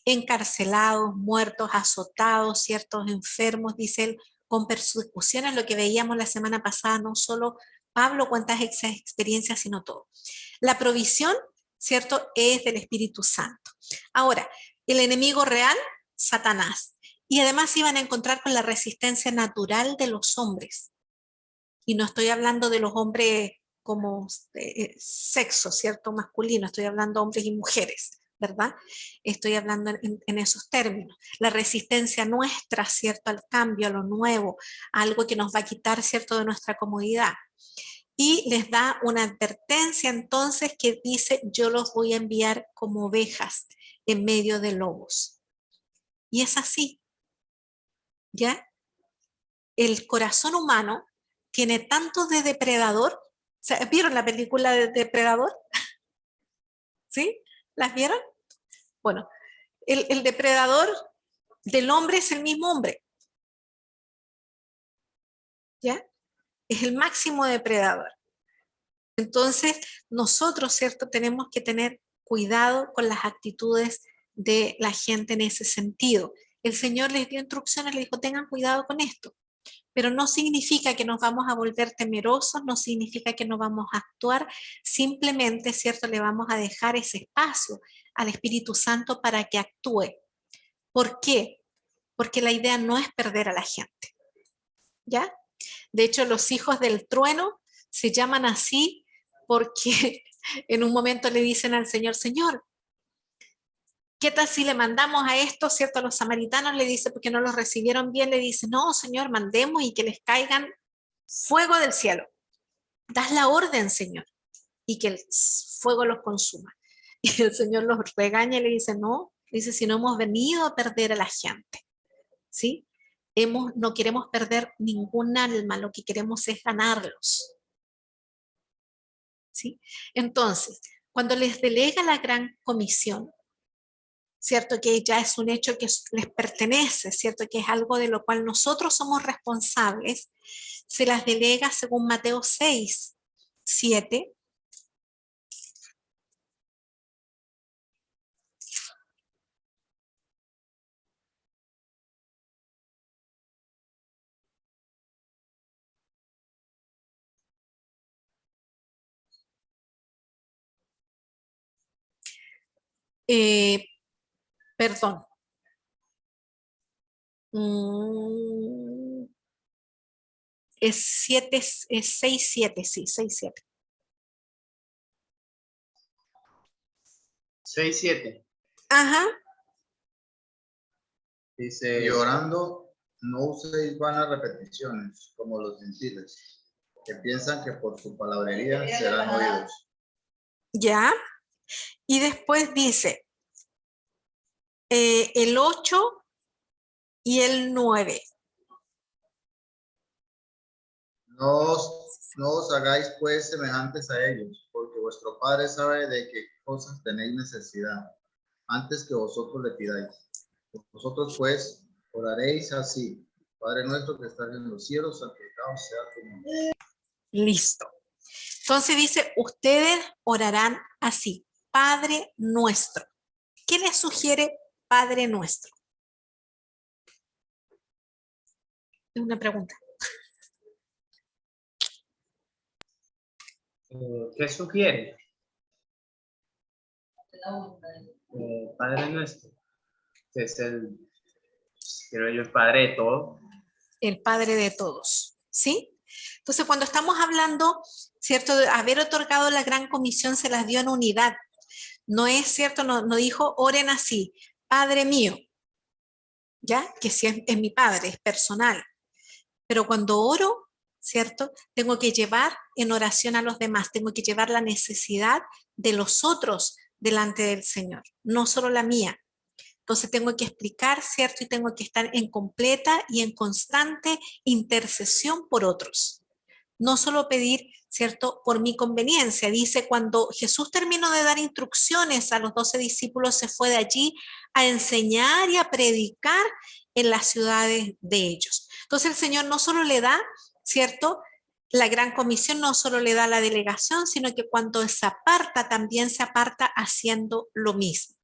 Encarcelados, muertos, azotados, ¿cierto?, enfermos, dice él, con persecuciones, lo que veíamos la semana pasada, no solo Pablo cuenta esas experiencias, sino todo. La provisión, ¿cierto?, es del Espíritu Santo. Ahora, el enemigo real, Satanás. Y además iban a encontrar con la resistencia natural de los hombres. Y no estoy hablando de los hombres como sexo, ¿cierto? Masculino, estoy hablando de hombres y mujeres, ¿verdad? Estoy hablando en esos términos. La resistencia nuestra, ¿cierto? Al cambio, a lo nuevo, a algo que nos va a quitar, ¿cierto? De nuestra comodidad. Y les da una advertencia entonces que dice, yo los voy a enviar como ovejas en medio de lobos. Y es así. ¿Ya? El corazón humano tiene tanto de depredador. O sea, ¿vieron la película de Depredador? ¿Sí? ¿Las vieron? Bueno, el depredador del hombre es el mismo hombre. ¿Ya? Es el máximo depredador. Entonces, nosotros, ¿cierto?, tenemos que tener cuidado con las actitudes de la gente en ese sentido. El Señor les dio instrucciones, les dijo, tengan cuidado con esto. Pero no significa que nos vamos a volver temerosos, no significa que no vamos a actuar, simplemente, ¿cierto?, le vamos a dejar ese espacio al Espíritu Santo para que actúe. ¿Por qué? Porque la idea no es perder a la gente, ¿ya? De hecho, los hijos del trueno se llaman así porque en un momento le dicen al Señor, Señor, ¿qué tal si le mandamos a estos, cierto? A los samaritanos, le dice, porque no los recibieron bien, le dice, no, Señor, mandemos y que les caigan fuego del cielo. Das la orden, Señor, y que el fuego los consuma. Y el Señor los regaña y le dice, no, dice, si no hemos venido a perder a la gente, ¿sí? No queremos perder ningún alma, lo que queremos es ganarlos, ¿sí? Entonces, cuando les delega la gran comisión, ¿cierto? Que ya es un hecho que les pertenece, ¿cierto? Que es algo de lo cual nosotros somos responsables, se las delega según Mateo 6, 7. Perdón. Es 7, es 6, 7, sí, 6, 7. 6, 7. Ajá. Dice, Y orando, no uséis vanas repeticiones, como los gentiles, que piensan que por su palabrería serán oídos. Ya. Y después dice, el 8 y el 9. No os hagáis pues semejantes a ellos, porque vuestro Padre sabe de qué cosas tenéis necesidad, antes que vosotros le pidáis. Vosotros pues oraréis así: Padre nuestro que estás en los cielos, santificado sea tu nombre. Listo. Entonces dice, ustedes orarán así, Padre nuestro. ¿Qué les sugiere Padre nuestro? Es una pregunta. ¿Qué sugiere? Padre nuestro, que es creo yo, el Padre de todo. El Padre de todos, ¿sí? Entonces, cuando estamos hablando, ¿cierto?, de haber otorgado la gran comisión, se las dio en unidad. No es cierto, no dijo, oren así, Padre mío, ¿ya? Que si es mi Padre, es personal. Pero cuando oro, ¿cierto?, tengo que llevar en oración a los demás, tengo que llevar la necesidad de los otros delante del Señor, no solo la mía. Entonces tengo que explicar, ¿cierto? Y tengo que estar en completa y en constante intercesión por otros. No solo pedir, ¿cierto?, por mi conveniencia. Dice, cuando Jesús terminó de dar instrucciones a los 12 discípulos, se fue de allí a enseñar y a predicar en las ciudades de ellos. Entonces el Señor no solo le da, ¿cierto?, la gran comisión, no solo le da la delegación, sino que cuando se aparta, también se aparta haciendo lo mismo.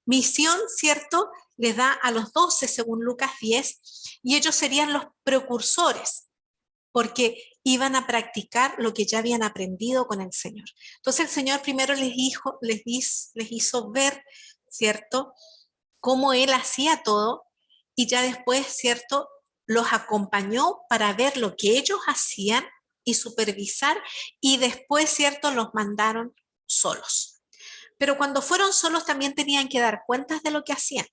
Misión, ¿cierto?, les da a los 12 según Lucas 10, y ellos serían los precursores, porque iban a practicar lo que ya habían aprendido con el Señor. Entonces el Señor primero les hizo ver, ¿cierto?, cómo Él hacía todo, y ya después, ¿cierto?, los acompañó para ver lo que ellos hacían y supervisar, y después, ¿cierto?, los mandaron solos. Pero cuando fueron solos también tenían que dar cuentas de lo que hacían.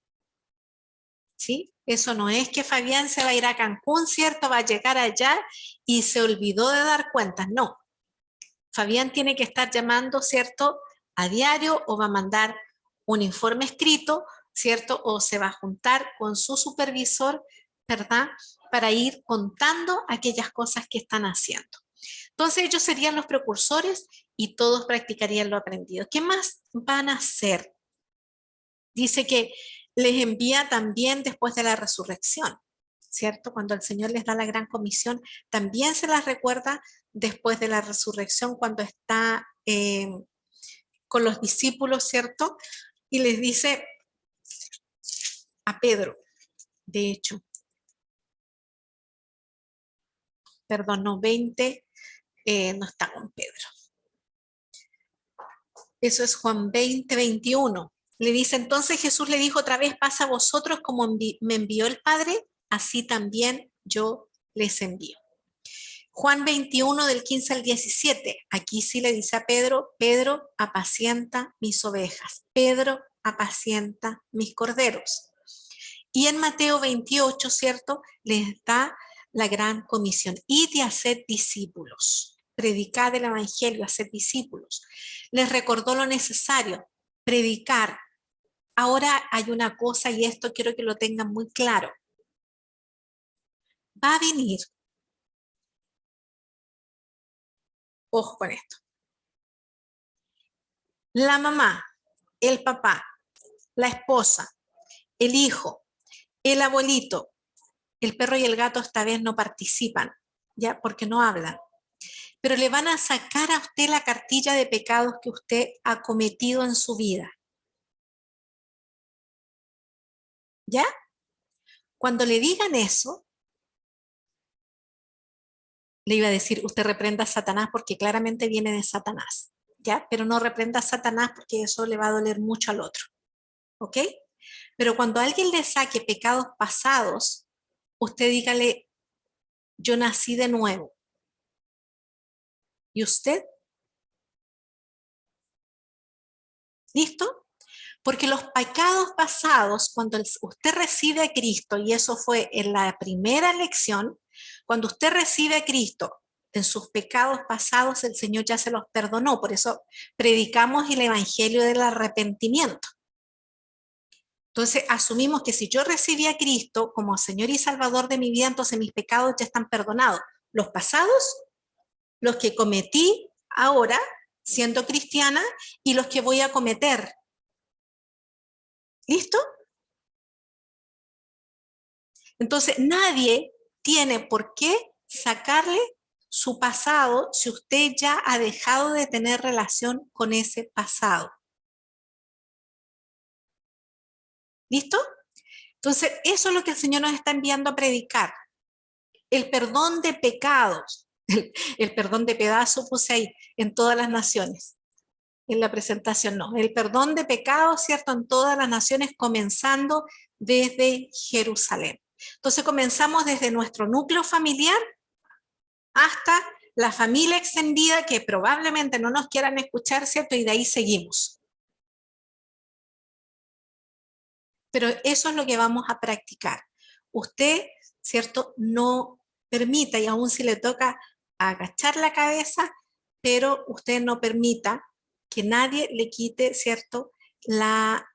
¿Sí? Eso no es que Fabián se va a ir a Cancún, ¿cierto? Va a llegar allá y se olvidó de dar cuentas. No. Fabián tiene que estar llamando, ¿cierto?, a diario, o va a mandar un informe escrito, ¿cierto? O se va a juntar con su supervisor, ¿verdad?, para ir contando aquellas cosas que están haciendo. Entonces ellos serían los precursores y todos practicarían lo aprendido. ¿Qué más van a hacer? Dice que les envía también después de la resurrección, ¿cierto? Cuando el Señor les da la gran comisión, también se las recuerda después de la resurrección, cuando está con los discípulos, ¿cierto? Y les dice a Pedro, de hecho, perdón, no, 20, no está con Pedro. Eso es Juan 20, 21. Le dice, entonces Jesús le dijo otra vez, pasa a vosotros como me envió el Padre, así también yo les envío. Juan 21 del 15 al 17. Aquí sí le dice a Pedro, Pedro, apacienta mis ovejas. Pedro, apacienta mis corderos. Y en Mateo 28, ¿cierto?, les da la gran comisión. Id y haced discípulos. Predicad el evangelio, haced discípulos. Les recordó lo necesario, predicar. Ahora hay una cosa, y esto quiero que lo tengan muy claro. Va a venir, ojo con esto, la mamá, el papá, la esposa, el hijo, el abuelito, el perro y el gato esta vez no participan, ¿ya? Porque no hablan. Pero le van a sacar a usted la cartilla de pecados que usted ha cometido en su vida. ¿Ya? Cuando le digan eso, le iba a decir, usted reprenda a Satanás porque claramente viene de Satanás, ¿ya? Pero no reprenda a Satanás porque eso le va a doler mucho al otro, ¿ok? Pero cuando alguien le saque pecados pasados, usted dígale, yo nací de nuevo. ¿Y usted? ¿Listo? Porque los pecados pasados, cuando usted recibe a Cristo, y eso fue en la primera lección, cuando usted recibe a Cristo, en sus pecados pasados el Señor ya se los perdonó. Por eso predicamos el evangelio del arrepentimiento. Entonces asumimos que si yo recibí a Cristo como Señor y Salvador de mi vida, entonces mis pecados ya están perdonados. Los pasados, los que cometí ahora siendo cristiana, y los que voy a cometer. ¿Listo? Entonces nadie tiene por qué sacarle su pasado si usted ya ha dejado de tener relación con ese pasado. ¿Listo? Entonces eso es lo que el Señor nos está enviando a predicar. el perdón de pecados, el perdón de pedazos puse ahí, en todas las naciones. En la presentación no, el perdón de pecados, ¿cierto? En todas las naciones, comenzando desde Jerusalén. Entonces comenzamos desde nuestro núcleo familiar hasta la familia extendida, que probablemente no nos quieran escuchar, ¿cierto? Y de ahí seguimos. Pero eso es lo que vamos a practicar. Usted, ¿cierto? No permita, y aún si le toca agachar la cabeza, pero usted no permita que nadie le quite, ¿cierto? La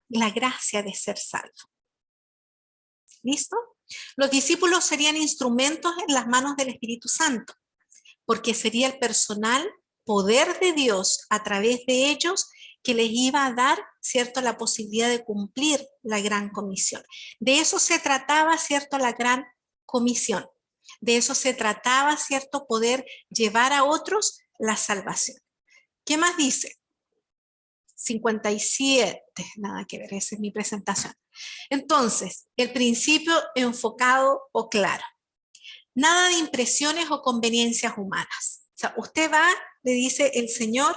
gracia de ser salvo. ¿Listo? Los discípulos serían instrumentos en las manos del Espíritu Santo, porque sería el personal poder de Dios a través de ellos que les iba a dar, ¿cierto?, la posibilidad de cumplir la gran comisión. De eso se trataba, ¿cierto?, la gran comisión. De eso se trataba, ¿cierto?, poder llevar a otros la salvación. ¿Qué más dice? 57, nada que ver, esa es mi presentación. Entonces, el principio enfocado o claro. Nada de impresiones o conveniencias humanas. O sea, usted va, le dice el Señor,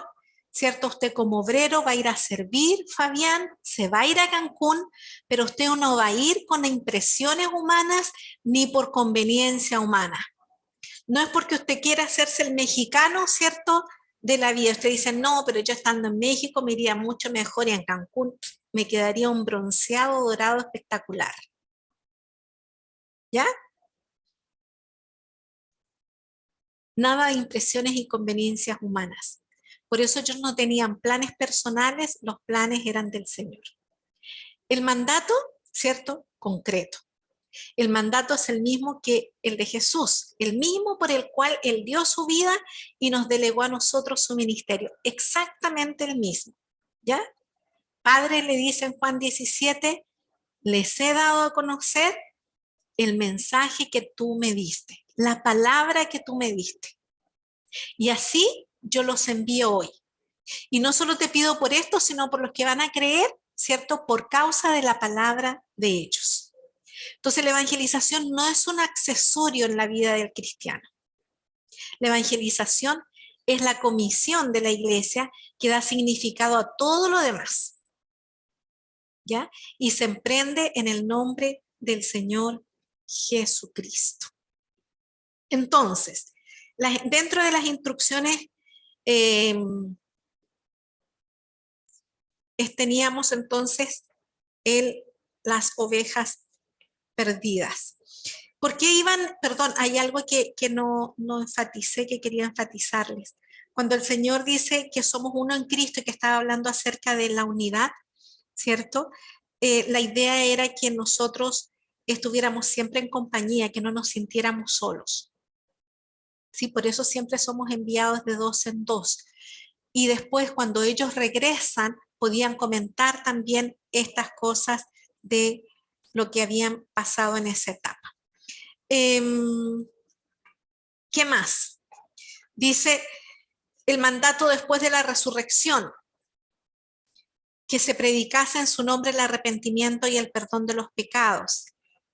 ¿cierto? Usted como obrero va a ir a servir, Fabián, se va a ir a Cancún, pero usted no va a ir con impresiones humanas ni por conveniencia humana. No es porque usted quiera hacerse el mexicano, ¿cierto?, de la vida. Usted dice, no, pero yo estando en México me iría mucho mejor y en Cancún me quedaría un bronceado dorado espectacular. ¿Ya? Nada de impresiones y conveniencias humanas. Por eso ellos no tenían planes personales, los planes eran del Señor. El mandato, ¿cierto?, concreto. El mandato es el mismo que el de Jesús, el mismo por el cual Él dio su vida y nos delegó a nosotros su ministerio. Exactamente el mismo. ¿Ya? Padre le dice en Juan 17, les he dado a conocer el mensaje que tú me diste, la palabra que tú me diste. Y así yo los envío hoy. Y no solo te pido por esto, sino por los que van a creer, ¿cierto?, por causa de la palabra de ellos. Entonces la evangelización no es un accesorio en la vida del cristiano. La evangelización es la comisión de la iglesia que da significado a todo lo demás. ¿Ya? Y se emprende en el nombre del Señor Jesucristo. Entonces, dentro de las instrucciones teníamos entonces las ovejas perdidas. ¿Por qué iban? Perdón, hay algo que no enfaticé, que quería enfatizarles. Cuando el Señor dice que somos uno en Cristo y que estaba hablando acerca de la unidad, ¿cierto? La idea era que nosotros estuviéramos siempre en compañía, que no nos sintiéramos solos. Sí, por eso siempre somos enviados de dos en dos. Y después, cuando ellos regresan, podían comentar también estas cosas de lo que habían pasado en esa etapa. ¿Qué más? Dice el mandato después de la resurrección, que se predicase en su nombre el arrepentimiento y el perdón de los pecados.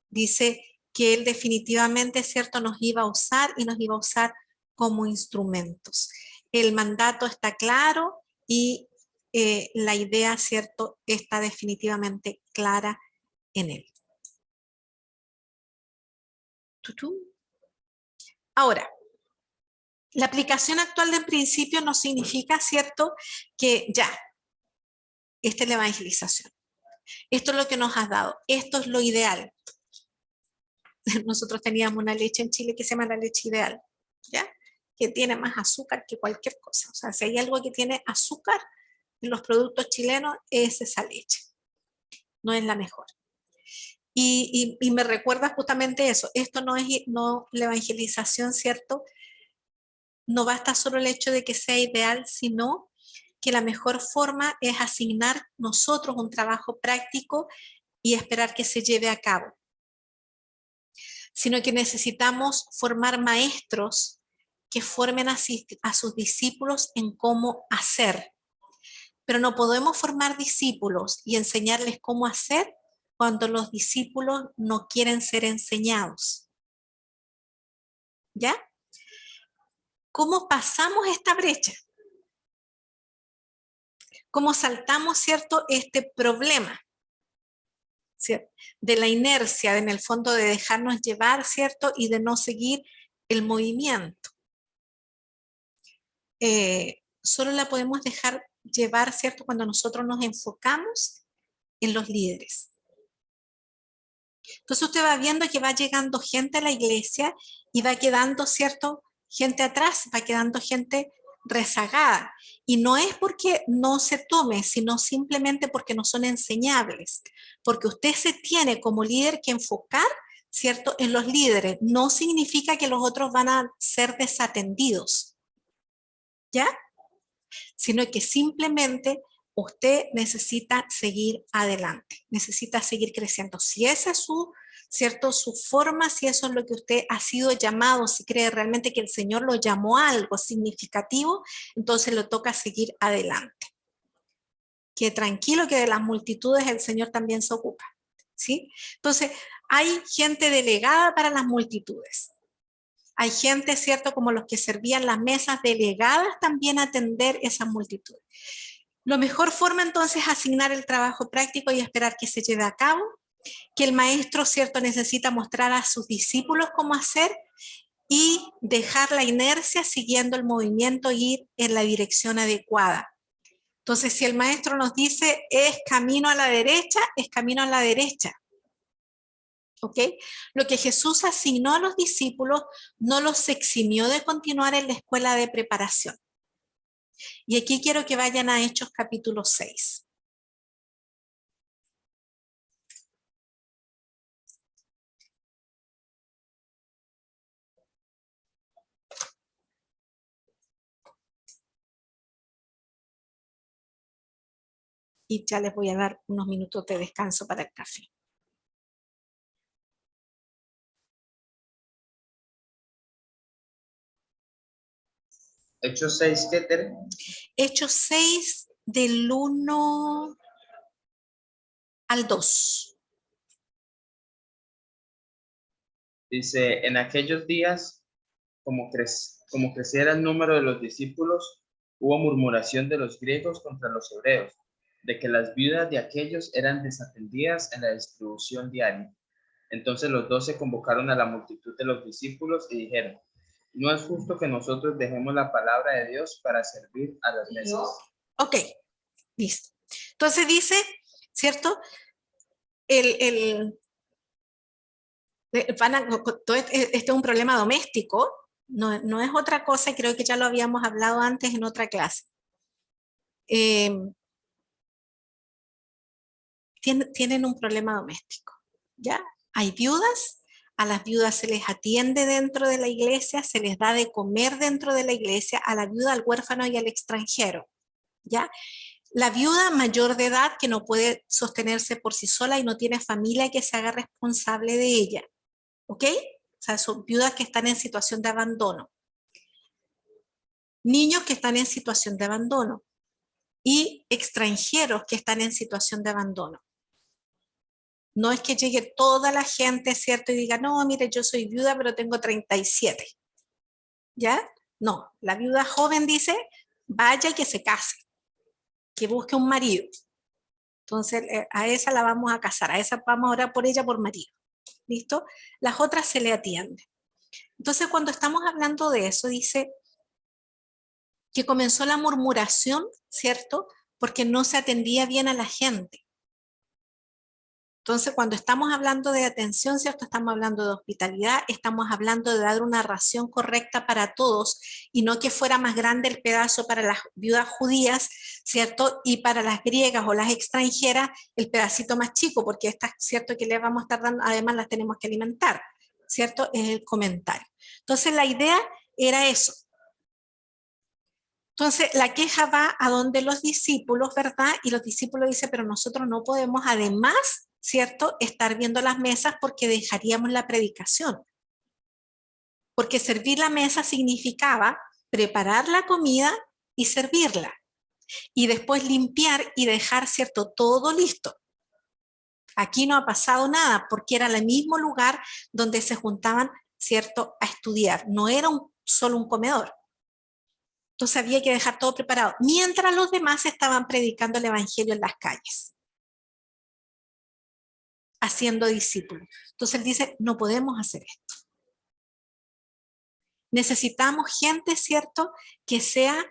Dice que Él definitivamente, cierto, nos iba a usar y nos iba a usar como instrumentos. El mandato está claro y la idea, cierto, está definitivamente clara en Él. Ahora, la aplicación actual del principio no significa, cierto, que ya, esta es la evangelización. Esto es lo que nos has dado. Esto es lo ideal. Nosotros teníamos una leche en Chile que se llama la leche ideal, ¿ya? Que tiene más azúcar que cualquier cosa. O sea, si hay algo que tiene azúcar en los productos chilenos, es esa leche. No es la mejor. Y me recuerda justamente eso. Esto no es la evangelización, ¿cierto? No basta solo el hecho de que sea ideal, sino que la mejor forma es asignar nosotros un trabajo práctico y esperar que se lleve a cabo. Sino que necesitamos formar maestros que formen a sus discípulos en cómo hacer. Pero no podemos formar discípulos y enseñarles cómo hacer cuando los discípulos no quieren ser enseñados. ¿Ya? ¿Cómo pasamos esta brecha? ¿Cómo saltamos, cierto, este problema? ¿Cierto? De la inercia, en el fondo de dejarnos llevar, ¿cierto? Y de no seguir el movimiento. Solo la podemos dejar llevar, ¿cierto? Cuando nosotros nos enfocamos en los líderes. Entonces usted va viendo que va llegando gente a la iglesia y va quedando, ¿cierto? Gente atrás, va quedando gente rezagada. Y no es porque no se tome, sino simplemente porque no son enseñables. Porque usted se tiene como líder que enfocar, ¿cierto? En los líderes. No significa que los otros van a ser desatendidos. ¿Ya? Sino que simplemente usted necesita seguir adelante, necesita seguir creciendo. Si esa es su, ¿cierto? Su forma, si eso es lo que usted ha sido llamado, si cree realmente que el Señor lo llamó a algo significativo, entonces le toca seguir adelante. Que tranquilo que de las multitudes el Señor también se ocupa, ¿sí? Entonces, hay gente delegada para las multitudes. Hay gente, ¿cierto? Como los que servían las mesas, delegadas también a atender esas multitudes. La mejor forma entonces es asignar el trabajo práctico y esperar que se lleve a cabo, que el maestro, ¿cierto? Necesita mostrar a sus discípulos cómo hacer y dejar la inercia siguiendo el movimiento, ir en la dirección adecuada. Entonces, si el maestro nos dice es camino a la derecha, es camino a la derecha. ¿Ok? Lo que Jesús asignó a los discípulos no los eximió de continuar en la escuela de preparación. Y aquí quiero que vayan a Hechos capítulo 6. Y ya les voy a dar unos minutos de descanso para el café. Hechos 6, ¿qué Tere? Hechos 6 del 1 al 2. Dice, en aquellos días, como creciera el número de los discípulos, hubo murmuración de los griegos contra los hebreos, de que las viudas de aquellos eran desatendidas en la distribución diaria. Entonces los 12 convocaron a la multitud de los discípulos y dijeron, no es justo que nosotros dejemos la palabra de Dios para servir a las mesas. Ok, listo. Entonces dice, ¿cierto? Todo este es un problema doméstico, no es otra cosa, y creo que ya lo habíamos hablado antes en otra clase. Tienen un problema doméstico, ¿ya? Hay viudas, a las viudas se les atiende dentro de la iglesia, se les da de comer dentro de la iglesia, a la viuda, al huérfano y al extranjero, ¿ya? La viuda mayor de edad que no puede sostenerse por sí sola y no tiene familia que se haga responsable de ella, ¿ok? O sea, son viudas que están en situación de abandono. Niños que están en situación de abandono y extranjeros que están en situación de abandono. No es que llegue toda la gente, ¿cierto? Y diga, no, mire, yo soy viuda, pero tengo 37. ¿Ya? No, la viuda joven dice, vaya y que se case, que busque un marido. Entonces, a esa la vamos a casar, a esa vamos a orar por ella por marido. ¿Listo? Las otras se le atienden. Entonces, cuando estamos hablando de eso, dice que comenzó la murmuración, ¿cierto? Porque no se atendía bien a la gente. Entonces, cuando estamos hablando de atención, ¿cierto? Estamos hablando de hospitalidad, estamos hablando de dar una ración correcta para todos y no que fuera más grande el pedazo para las viudas judías, ¿cierto? Y para las griegas o las extranjeras, el pedacito más chico, porque estas, ¿cierto? Que les vamos a estar dando, además las tenemos que alimentar, ¿cierto? Es el comentario. Entonces, la idea era eso. Entonces, la queja va a donde los discípulos, ¿verdad? Y los discípulos dicen, pero nosotros no podemos además, ¿cierto?, estar viendo las mesas porque dejaríamos la predicación. Porque servir la mesa significaba preparar la comida y servirla. Y después limpiar y dejar, ¿cierto?, todo listo. Aquí no ha pasado nada, porque era el mismo lugar donde se juntaban, ¿cierto?, a estudiar. No era solo un comedor. Entonces había que dejar todo preparado, mientras los demás estaban predicando el evangelio en las calles, haciendo discípulos. Entonces él dice, no podemos hacer esto. Necesitamos gente, ¿cierto?, que sea,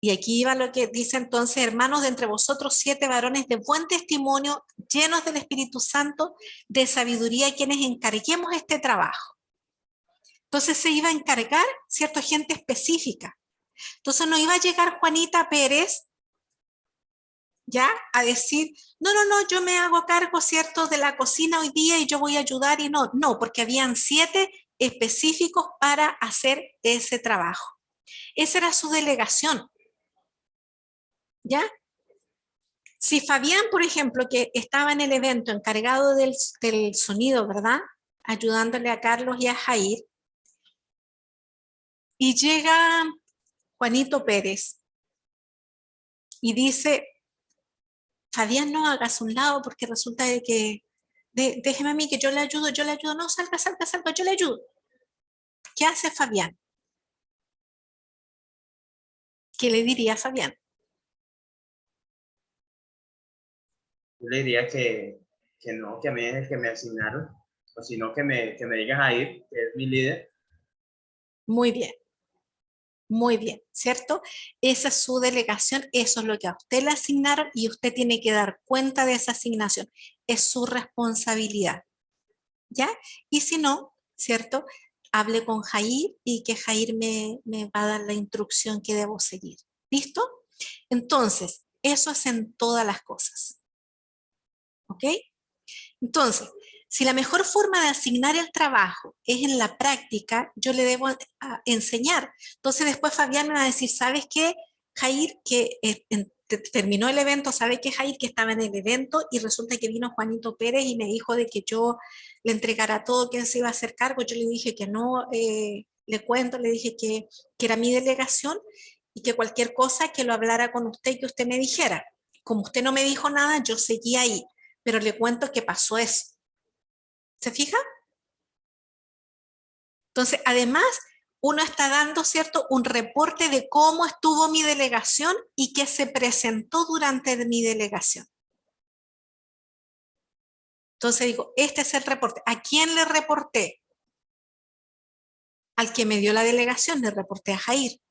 y aquí iba lo que dice entonces, hermanos, de entre vosotros 7 varones de buen testimonio, llenos del Espíritu Santo, de sabiduría, quienes encarguemos este trabajo. Entonces se iba a encargar, ¿cierto?, gente específica. Entonces no iba a llegar Juanita Pérez, ya, a decir, no, yo me hago cargo, ¿cierto?, de la cocina hoy día y yo voy a ayudar, y no, porque habían 7 específicos para hacer ese trabajo. Esa era su delegación, ¿ya? Si Fabián, por ejemplo, que estaba en el evento encargado del sonido, ¿verdad?, ayudándole a Carlos y a Jair, y llega Juanito Pérez y dice, Fabián, no hagas un lado porque resulta de que, déjeme a mí que yo le ayudo, no, salga, yo le ayudo. ¿Qué hace Fabián? ¿Qué le diría a Fabián? Yo le diría que no, que a mí es el que me asignaron, o si no, que me digas a ir, que es mi líder. Muy bien, ¿cierto? Esa es su delegación, eso es lo que a usted le asignaron y usted tiene que dar cuenta de esa asignación. Es su responsabilidad, ¿ya? Y si no, ¿cierto?, hable con Jair y que Jair me va a dar la instrucción que debo seguir. ¿Listo? Entonces, eso es en todas las cosas. ¿Ok? Entonces, si la mejor forma de asignar el trabajo es en la práctica, yo le debo enseñar. Entonces después Fabián me va a decir, ¿sabes qué, Jair? Que terminó el evento, ¿sabe qué, Jair? Que estaba en el evento y resulta que vino Juanito Pérez y me dijo de que yo le entregara todo, que él se iba a hacer cargo. Yo le dije que no, le dije que era mi delegación y que cualquier cosa que lo hablara con usted y que usted me dijera. Como usted no me dijo nada, yo seguí ahí, pero le cuento que pasó eso. ¿Se fija? Entonces, además, uno está dando, ¿cierto?, un reporte de cómo estuvo mi delegación y qué se presentó durante mi delegación. Entonces digo, este es el reporte. ¿A quién le reporté? Al que me dio la delegación, le reporté a Jair.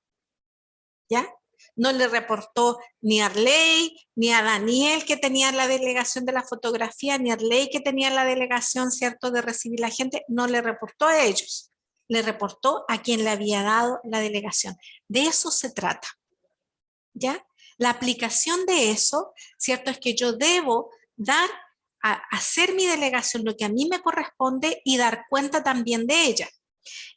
¿Ya? No le reportó ni a Arley, ni a Daniel, que tenía la delegación de la fotografía, ni a Arley, que tenía la delegación, ¿cierto?, de recibir la gente. No le reportó a ellos. Le reportó a quien le había dado la delegación. De eso se trata, ¿ya? La aplicación de eso, ¿cierto?, es que yo debo dar a hacer mi delegación lo que a mí me corresponde y dar cuenta también de ella.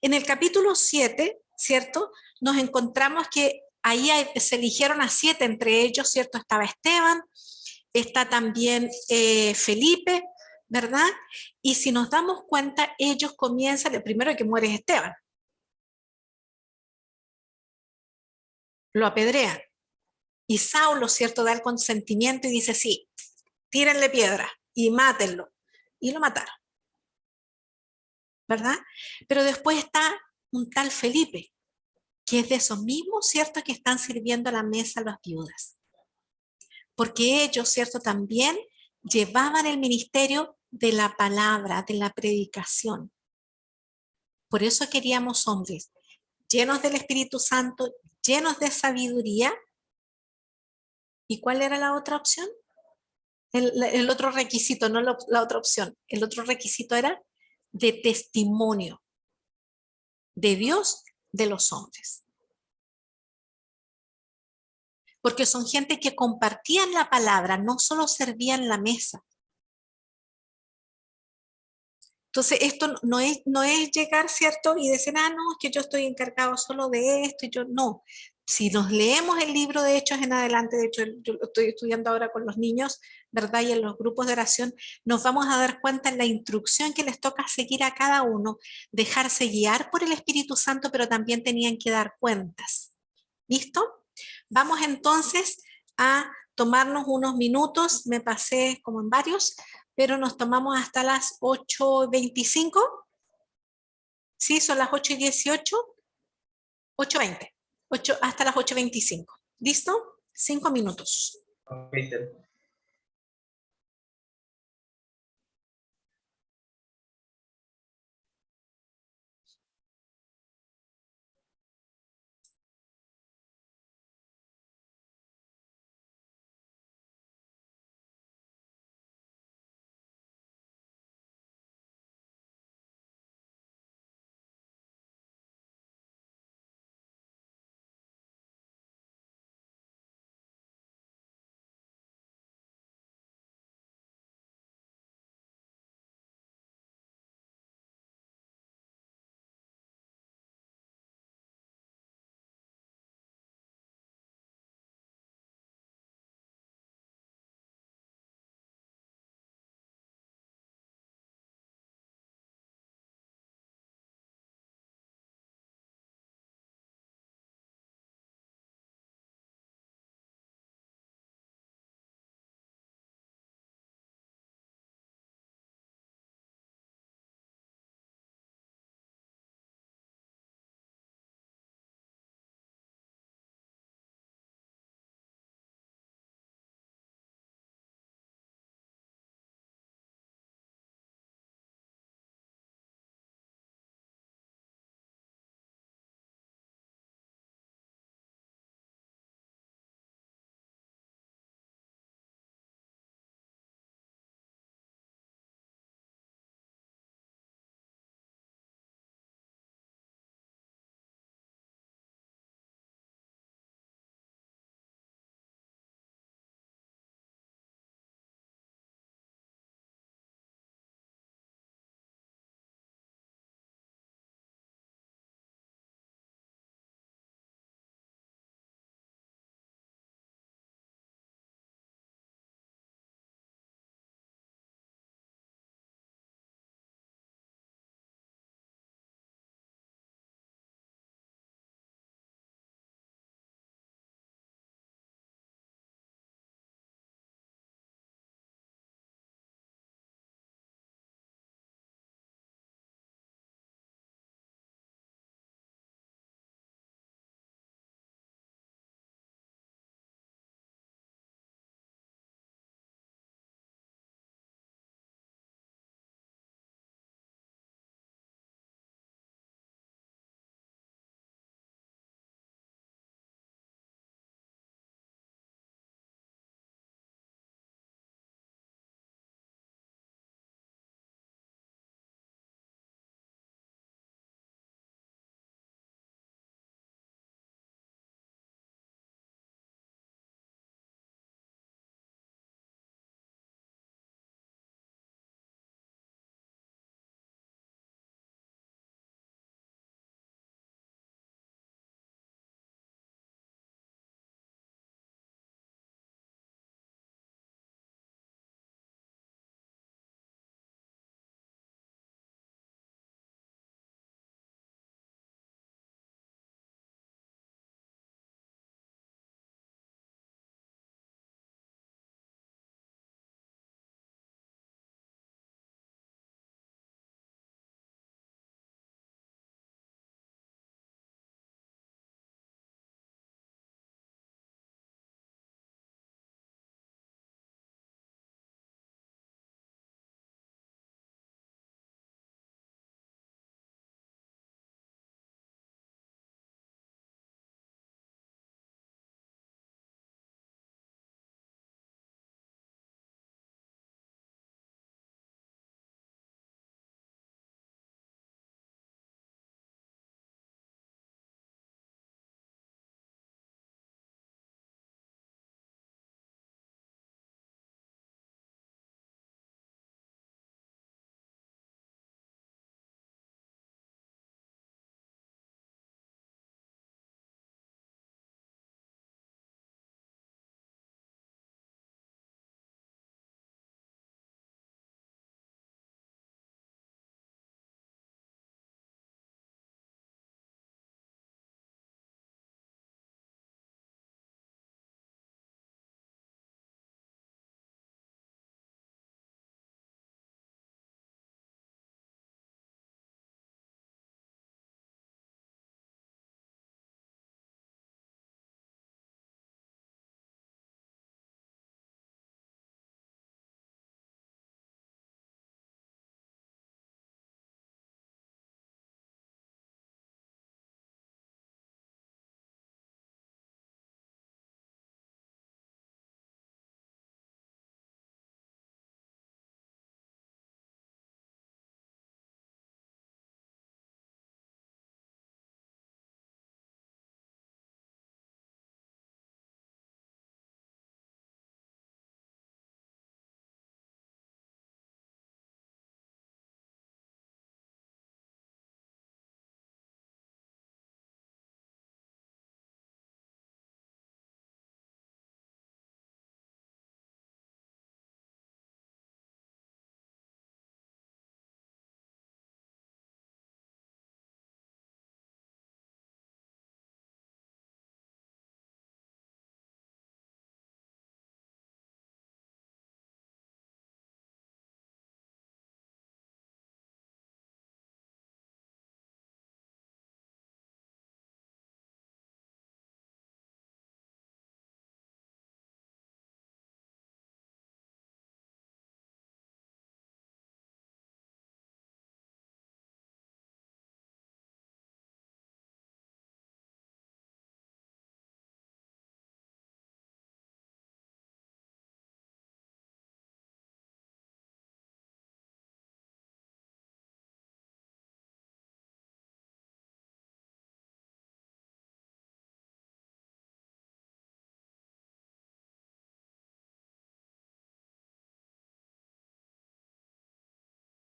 En el capítulo 7, ¿cierto?, nos encontramos que ahí se eligieron a 7, entre ellos, ¿cierto?, estaba Esteban, está también Felipe, ¿verdad? Y si nos damos cuenta, ellos comienzan, el primero que muere es Esteban. Lo apedrean. Y Saulo, ¿cierto?, da el consentimiento y dice, sí, tírenle piedra y mátenlo. Y lo mataron, ¿verdad? Pero después está un tal Felipe, que es de esos mismos, ¿cierto?, que están sirviendo a la mesa a las viudas. Porque ellos, ¿cierto?, también llevaban el ministerio de la palabra, de la predicación. Por eso queríamos hombres llenos del Espíritu Santo, llenos de sabiduría. ¿Y cuál era la otra opción? El otro requisito, no la otra opción. El otro requisito era de testimonio de Dios, de los hombres. Porque son gente que compartían la palabra, no solo servían la mesa. Entonces, esto no es llegar, ¿cierto?, y decir, no, es que yo estoy encargado solo de esto, y yo no. Si nos leemos el libro de Hechos en adelante, de hecho, yo lo estoy estudiando ahora con los niños, ¿verdad?, y en los grupos de oración, nos vamos a dar cuenta en la instrucción que les toca seguir a cada uno, dejarse guiar por el Espíritu Santo, pero también tenían que dar cuentas. ¿Listo? Vamos entonces a tomarnos unos minutos, me pasé como en varios, pero nos tomamos hasta las 8:25. Sí, son las 8:18. 8:20. Hasta las 8:25. ¿Listo? 5 minutos. Peter.